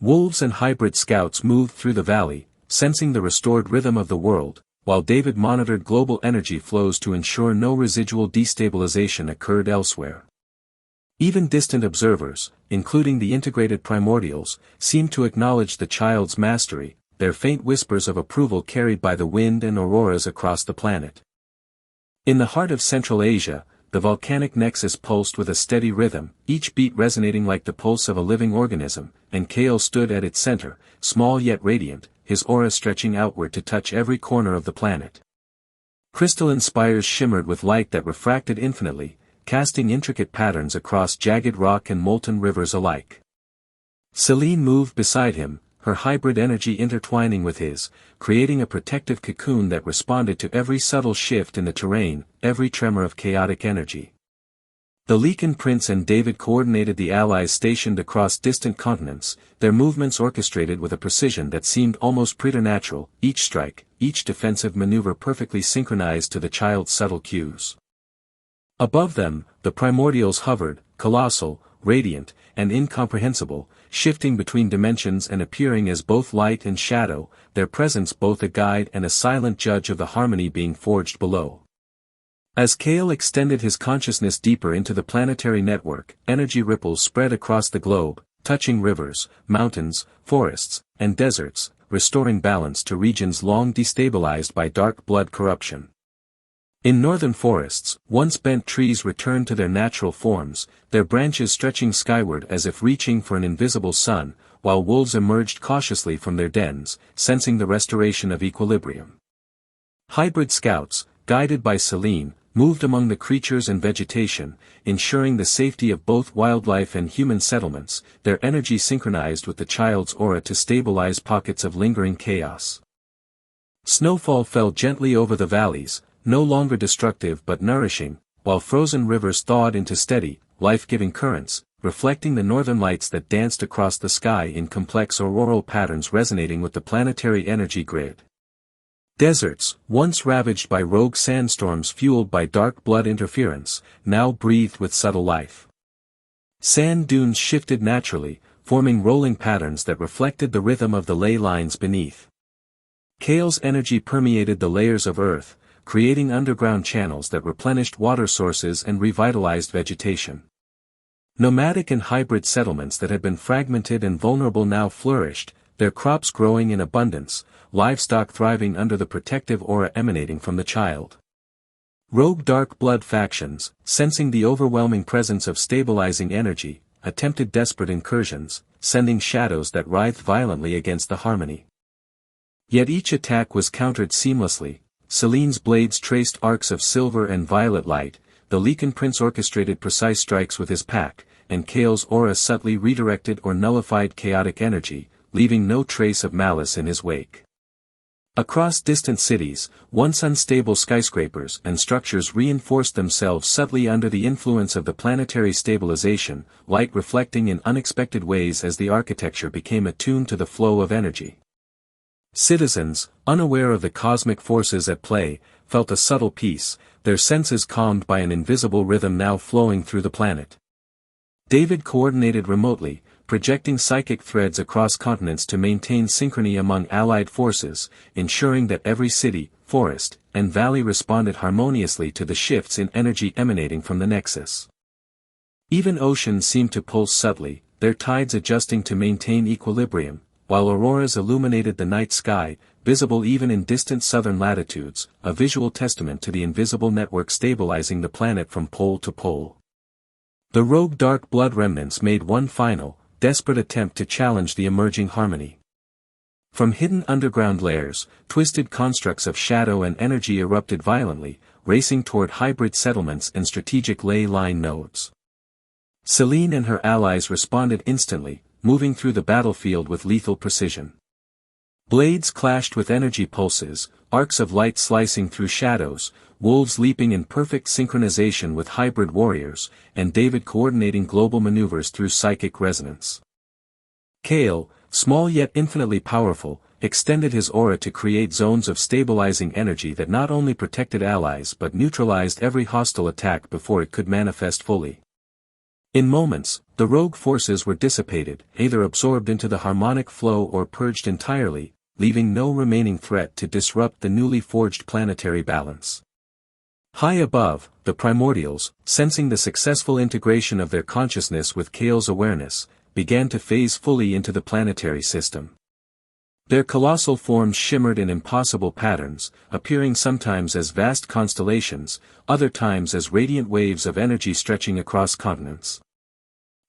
Wolves and hybrid scouts moved through the valley, sensing the restored rhythm of the world, while David monitored global energy flows to ensure no residual destabilization occurred elsewhere. Even distant observers, including the integrated primordials, seemed to acknowledge the child's mastery, their faint whispers of approval carried by the wind and auroras across the planet. In the heart of Central Asia, the volcanic nexus pulsed with a steady rhythm, each beat resonating like the pulse of a living organism, and Kale stood at its center, small yet radiant, his aura stretching outward to touch every corner of the planet. Crystalline spires shimmered with light that refracted infinitely, casting intricate patterns across jagged rock and molten rivers alike. Selene moved beside him, her hybrid energy intertwining with his, creating a protective cocoon that responded to every subtle shift in the terrain, every tremor of chaotic energy. The Lycan prince and David coordinated the allies stationed across distant continents, their movements orchestrated with a precision that seemed almost preternatural, each strike, each defensive maneuver perfectly synchronized to the child's subtle cues. Above them, the primordials hovered, colossal, radiant, and incomprehensible, shifting between dimensions and appearing as both light and shadow, their presence both a guide and a silent judge of the harmony being forged below. As Kale extended his consciousness deeper into the planetary network, energy ripples spread across the globe, touching rivers, mountains, forests, and deserts, restoring balance to regions long destabilized by dark blood corruption. In northern forests, once bent trees returned to their natural forms, their branches stretching skyward as if reaching for an invisible sun, while wolves emerged cautiously from their dens, sensing the restoration of equilibrium. Hybrid scouts, guided by Selene, moved among the creatures and vegetation, ensuring the safety of both wildlife and human settlements, their energy synchronized with the child's aura to stabilize pockets of lingering chaos. Snowfall fell gently over the valleys, no longer destructive but nourishing, while frozen rivers thawed into steady, life-giving currents, reflecting the northern lights that danced across the sky in complex auroral patterns resonating with the planetary energy grid. Deserts, once ravaged by rogue sandstorms fueled by dark blood interference, now breathed with subtle life. Sand dunes shifted naturally, forming rolling patterns that reflected the rhythm of the ley lines beneath. Kale's energy permeated the layers of earth, creating underground channels that replenished water sources and revitalized vegetation. Nomadic and hybrid settlements that had been fragmented and vulnerable now flourished, their crops growing in abundance, livestock thriving under the protective aura emanating from the child. Rogue dark blood factions, sensing the overwhelming presence of stabilizing energy, attempted desperate incursions, sending shadows that writhed violently against the harmony. Yet each attack was countered seamlessly, Selene's blades traced arcs of silver and violet light, the Lycan prince orchestrated precise strikes with his pack, and Kale's aura subtly redirected or nullified chaotic energy, leaving no trace of malice in his wake. Across distant cities, once unstable skyscrapers and structures reinforced themselves subtly under the influence of the planetary stabilization, light reflecting in unexpected ways as the architecture became attuned to the flow of energy. Citizens, unaware of the cosmic forces at play, felt a subtle peace, their senses calmed by an invisible rhythm now flowing through the planet. David coordinated remotely, projecting psychic threads across continents to maintain synchrony among allied forces, ensuring that every city, forest, and valley responded harmoniously to the shifts in energy emanating from the nexus. Even oceans seemed to pulse subtly, their tides adjusting to maintain equilibrium, while auroras illuminated the night sky, visible even in distant southern latitudes, a visual testament to the invisible network stabilizing the planet from pole to pole. The rogue dark blood remnants made one final, desperate attempt to challenge the emerging harmony. From hidden underground layers, twisted constructs of shadow and energy erupted violently, racing toward hybrid settlements and strategic ley line nodes. Selene and her allies responded instantly, moving through the battlefield with lethal precision. Blades clashed with energy pulses, arcs of light slicing through shadows, wolves leaping in perfect synchronization with hybrid warriors, and David coordinating global maneuvers through psychic resonance. Kale, small yet infinitely powerful, extended his aura to create zones of stabilizing energy that not only protected allies but neutralized every hostile attack before it could manifest fully. In moments, the rogue forces were dissipated, either absorbed into the harmonic flow or purged entirely, leaving no remaining threat to disrupt the newly forged planetary balance. High above, the primordials, sensing the successful integration of their consciousness with Kale's awareness, began to phase fully into the planetary system. Their colossal forms shimmered in impossible patterns, appearing sometimes as vast constellations, other times as radiant waves of energy stretching across continents.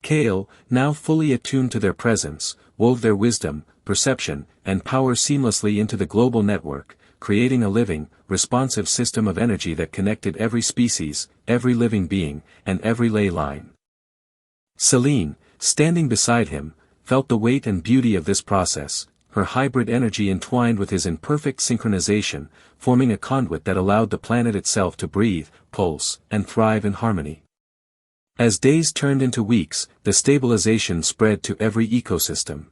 Kale, now fully attuned to their presence, wove their wisdom, perception, and power seamlessly into the global network, creating a living, responsive system of energy that connected every species, every living being, and every ley line. Selene, standing beside him, felt the weight and beauty of this process, her hybrid energy entwined with his in perfect synchronization, forming a conduit that allowed the planet itself to breathe, pulse, and thrive in harmony. As days turned into weeks, the stabilization spread to every ecosystem.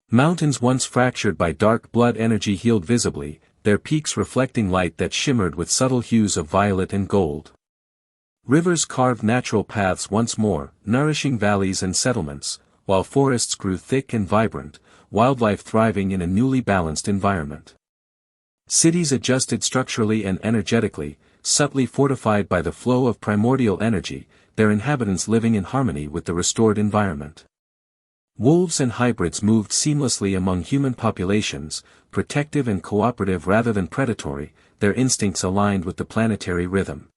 Mountains once fractured by dark blood energy healed visibly, their peaks reflecting light that shimmered with subtle hues of violet and gold. Rivers carved natural paths once more, nourishing valleys and settlements, while forests grew thick and vibrant, wildlife thriving in a newly balanced environment. Cities adjusted structurally and energetically, subtly fortified by the flow of primordial energy, their inhabitants living in harmony with the restored environment. Wolves and hybrids moved seamlessly among human populations, protective and cooperative rather than predatory, their instincts aligned with the planetary rhythm.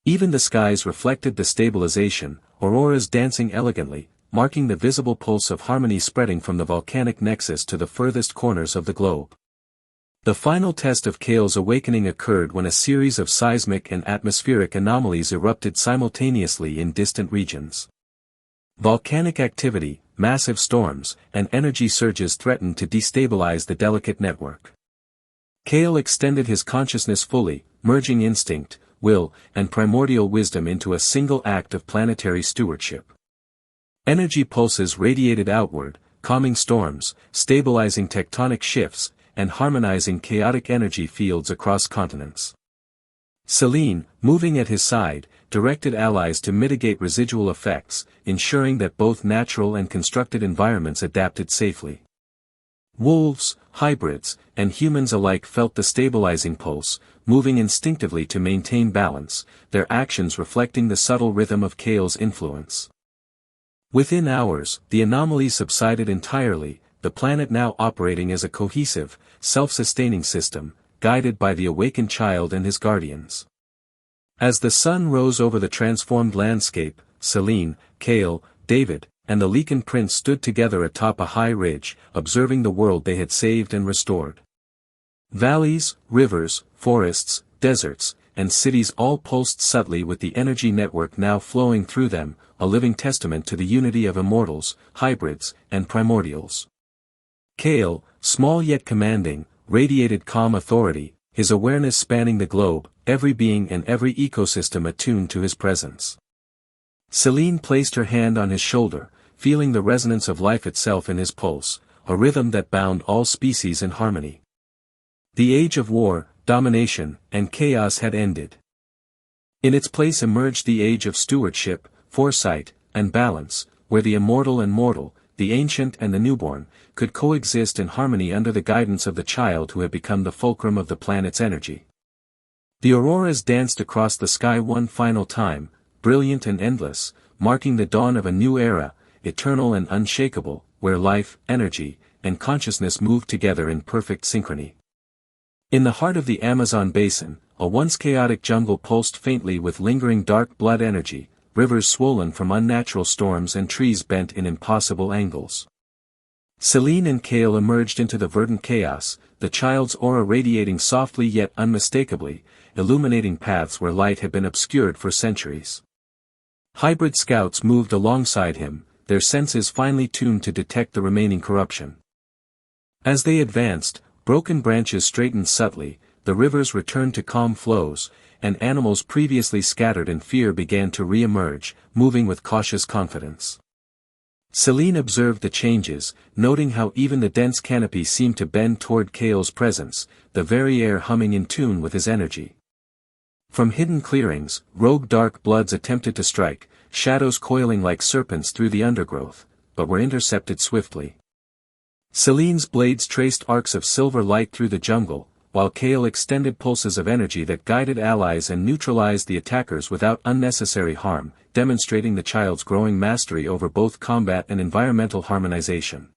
Even the skies reflected the stabilization, auroras dancing elegantly, marking the visible pulse of harmony spreading from the volcanic nexus to the furthest corners of the globe. The final test of Kale's awakening occurred when a series of seismic and atmospheric anomalies erupted simultaneously in distant regions. Volcanic activity, massive storms, and energy surges threatened to destabilize the delicate network. Kale extended his consciousness fully, merging instinct, will, and primordial wisdom into a single act of planetary stewardship. Energy pulses radiated outward, calming storms, stabilizing tectonic shifts, and harmonizing chaotic energy fields across continents. Selene, moving at his side, directed allies to mitigate residual effects, ensuring that both natural and constructed environments adapted safely. Wolves, hybrids, and humans alike felt the stabilizing pulse, moving instinctively to maintain balance, their actions reflecting the subtle rhythm of Kale's influence. Within hours, the anomalies subsided entirely, the planet now operating as a cohesive, self-sustaining system, guided by the awakened child and his guardians. As the sun rose over the transformed landscape, Selene, Kale, David, and the Lycan prince stood together atop a high ridge, observing the world they had saved and restored. Valleys, rivers, forests, deserts, and cities all pulsed subtly with the energy network now flowing through them, a living testament to the unity of immortals, hybrids, and primordials. Kale, small yet commanding, radiated calm authority, his awareness spanning the globe, every being and every ecosystem attuned to his presence. Selene placed her hand on his shoulder, feeling the resonance of life itself in his pulse, a rhythm that bound all species in harmony. The age of war, domination, and chaos had ended. In its place emerged the age of stewardship, foresight, and balance, where the immortal and mortal, the ancient and the newborn, could coexist in harmony under the guidance of the child who had become the fulcrum of the planet's energy. The auroras danced across the sky one final time, brilliant and endless, marking the dawn of a new era, eternal and unshakable, where life, energy, and consciousness moved together in perfect synchrony. In the heart of the Amazon basin, a once chaotic jungle pulsed faintly with lingering dark blood energy, rivers swollen from unnatural storms and trees bent in impossible angles. Selene and Kale emerged into the verdant chaos, the child's aura radiating softly yet unmistakably, illuminating paths where light had been obscured for centuries. Hybrid scouts moved alongside him, their senses finely tuned to detect the remaining corruption. As they advanced, broken branches straightened subtly, the rivers returned to calm flows, and animals previously scattered in fear began to re-emerge, moving with cautious confidence. Selene observed the changes, noting how even the dense canopy seemed to bend toward Kale's presence, the very air humming in tune with his energy. From hidden clearings, rogue dark bloods attempted to strike, shadows coiling like serpents through the undergrowth, but were intercepted swiftly. Selene's blades traced arcs of silver light through the jungle, while Kale extended pulses of energy that guided allies and neutralized the attackers without unnecessary harm, demonstrating the child's growing mastery over both combat and environmental harmonization.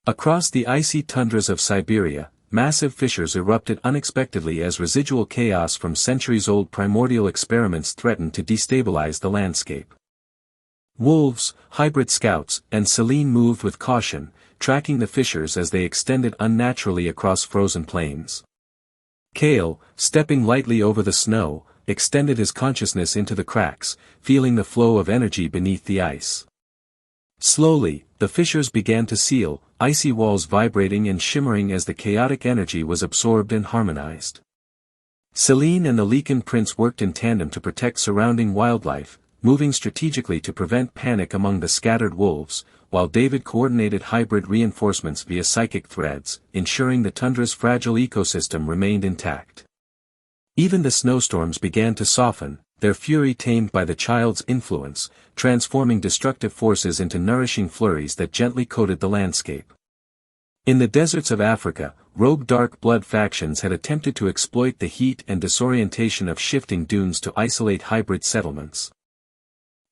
Across the icy tundras of Siberia, massive fissures erupted unexpectedly as residual chaos from centuries-old primordial experiments threatened to destabilize the landscape. Wolves, hybrid scouts, and Selene moved with caution, tracking the fissures as they extended unnaturally across frozen plains. Kale, stepping lightly over the snow, extended his consciousness into the cracks, feeling the flow of energy beneath the ice. Slowly, the fissures began to seal, icy walls vibrating and shimmering as the chaotic energy was absorbed and harmonized. Selene and the Lycan prince worked in tandem to protect surrounding wildlife, moving strategically to prevent panic among the scattered wolves, while David coordinated hybrid reinforcements via psychic threads, ensuring the tundra's fragile ecosystem remained intact. Even the snowstorms began to soften, their fury tamed by the child's influence, transforming destructive forces into nourishing flurries that gently coated the landscape. In the deserts of Africa, rogue dark blood factions had attempted to exploit the heat and disorientation of shifting dunes to isolate hybrid settlements.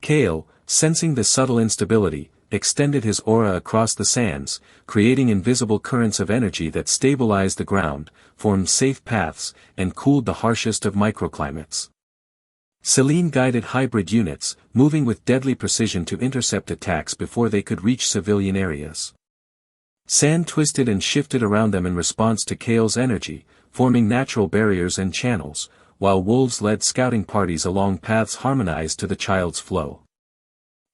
Kale, sensing the subtle instability, extended his aura across the sands, creating invisible currents of energy that stabilized the ground, formed safe paths, and cooled the harshest of microclimates. Selene guided hybrid units, moving with deadly precision to intercept attacks before they could reach civilian areas. Sand twisted and shifted around them in response to Kale's energy, forming natural barriers and channels, while wolves led scouting parties along paths harmonized to the child's flow.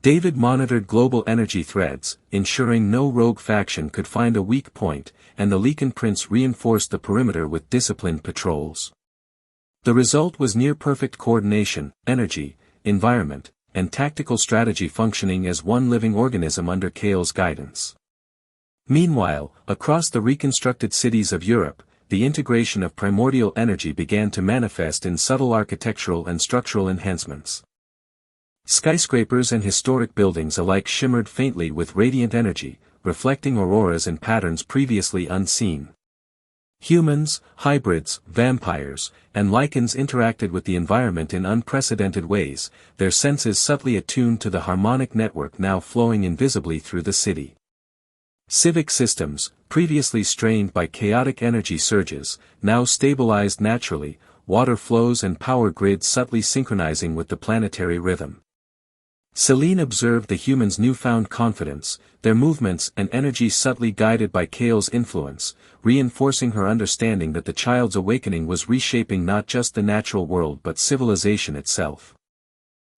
David monitored global energy threads, ensuring no rogue faction could find a weak point, and the Lycan prince reinforced the perimeter with disciplined patrols. The result was near-perfect coordination, energy, environment, and tactical strategy functioning as one living organism under Kale's guidance. Meanwhile, across the reconstructed cities of Europe, the integration of primordial energy began to manifest in subtle architectural and structural enhancements. Skyscrapers and historic buildings alike shimmered faintly with radiant energy, reflecting auroras and patterns previously unseen. Humans, hybrids, vampires, and Lycans interacted with the environment in unprecedented ways, their senses subtly attuned to the harmonic network now flowing invisibly through the city. Civic systems, previously strained by chaotic energy surges, now stabilized naturally, water flows and power grids subtly synchronizing with the planetary rhythm. Selene observed the humans' newfound confidence, their movements and energy subtly guided by Kale's influence, reinforcing her understanding that the child's awakening was reshaping not just the natural world but civilization itself.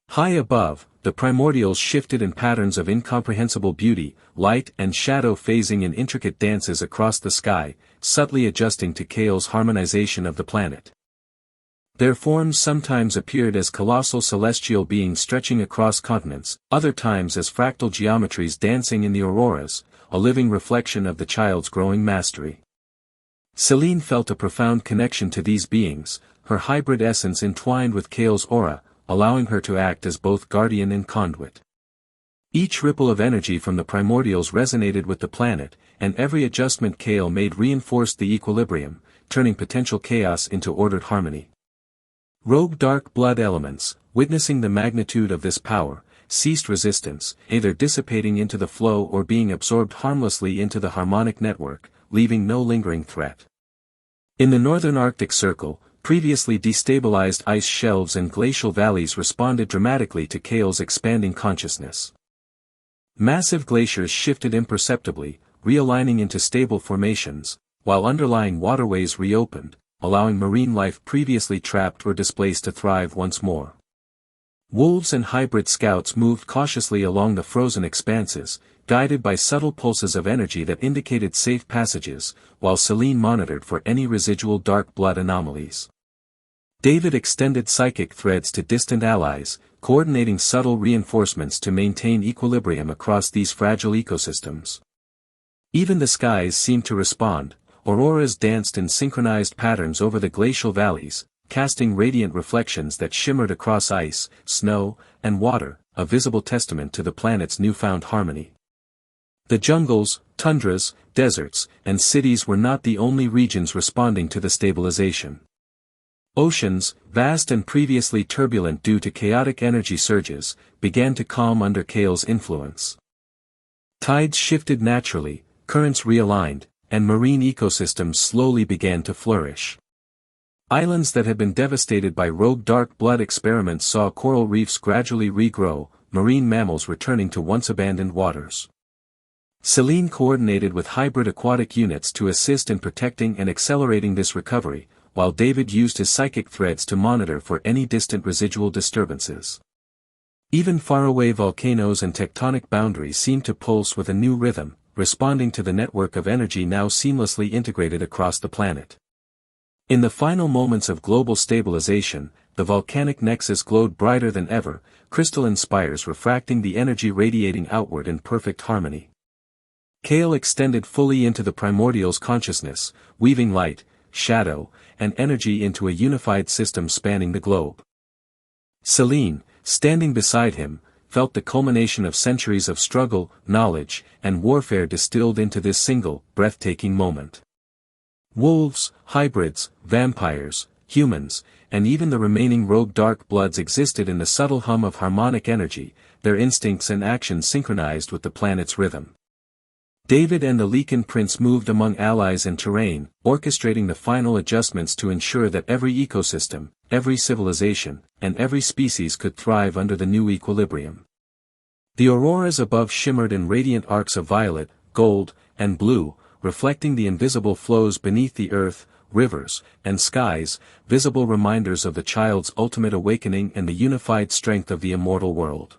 High above, the primordials shifted in patterns of incomprehensible beauty, light and shadow phasing in intricate dances across the sky, subtly adjusting to Kale's harmonization of the planet. Their forms sometimes appeared as colossal celestial beings stretching across continents, other times as fractal geometries dancing in the auroras, a living reflection of the child's growing mastery. Selene felt a profound connection to these beings, her hybrid essence entwined with Kale's aura, allowing her to act as both guardian and conduit. Each ripple of energy from the primordials resonated with the planet, and every adjustment Kale made reinforced the equilibrium, turning potential chaos into ordered harmony. Rogue dark blood elements, witnessing the magnitude of this power, ceased resistance, either dissipating into the flow or being absorbed harmlessly into the harmonic network, leaving no lingering threat. In the northern Arctic Circle, previously destabilized ice shelves and glacial valleys responded dramatically to Kale's expanding consciousness. Massive glaciers shifted imperceptibly, realigning into stable formations, while underlying waterways reopened, allowing marine life previously trapped or displaced to thrive once more. Wolves and hybrid scouts moved cautiously along the frozen expanses, guided by subtle pulses of energy that indicated safe passages, while Selene monitored for any residual dark blood anomalies. David extended psychic threads to distant allies, coordinating subtle reinforcements to maintain equilibrium across these fragile ecosystems. Even the skies seemed to respond. Auroras danced in synchronized patterns over the glacial valleys, casting radiant reflections that shimmered across ice, snow, and water, a visible testament to the planet's newfound harmony. The jungles, tundras, deserts, and cities were not the only regions responding to the stabilization. Oceans, vast and previously turbulent due to chaotic energy surges, began to calm under Kale's influence. Tides shifted naturally, currents realigned, and marine ecosystems slowly began to flourish. Islands that had been devastated by rogue dark blood experiments saw coral reefs gradually regrow, marine mammals returning to once abandoned waters. Selene coordinated with hybrid aquatic units to assist in protecting and accelerating this recovery, while David used his psychic threads to monitor for any distant residual disturbances. Even faraway volcanoes and tectonic boundaries seemed to pulse with a new rhythm, responding to the network of energy now seamlessly integrated across the planet. In the final moments of global stabilization, the volcanic nexus glowed brighter than ever, crystalline spires refracting the energy radiating outward in perfect harmony. Kale extended fully into the primordial's consciousness, weaving light, shadow, and energy into a unified system spanning the globe. Selene, standing beside him, felt the culmination of centuries of struggle, knowledge, and warfare distilled into this single, breathtaking moment. Wolves, hybrids, vampires, humans, and even the remaining rogue dark bloods existed in the subtle hum of harmonic energy, their instincts and actions synchronized with the planet's rhythm. David and the Lycan prince moved among allies and terrain, orchestrating the final adjustments to ensure that every ecosystem, every civilization, and every species could thrive under the new equilibrium. The auroras above shimmered in radiant arcs of violet, gold, and blue, reflecting the invisible flows beneath the earth, rivers, and skies, visible reminders of the child's ultimate awakening and the unified strength of the immortal world.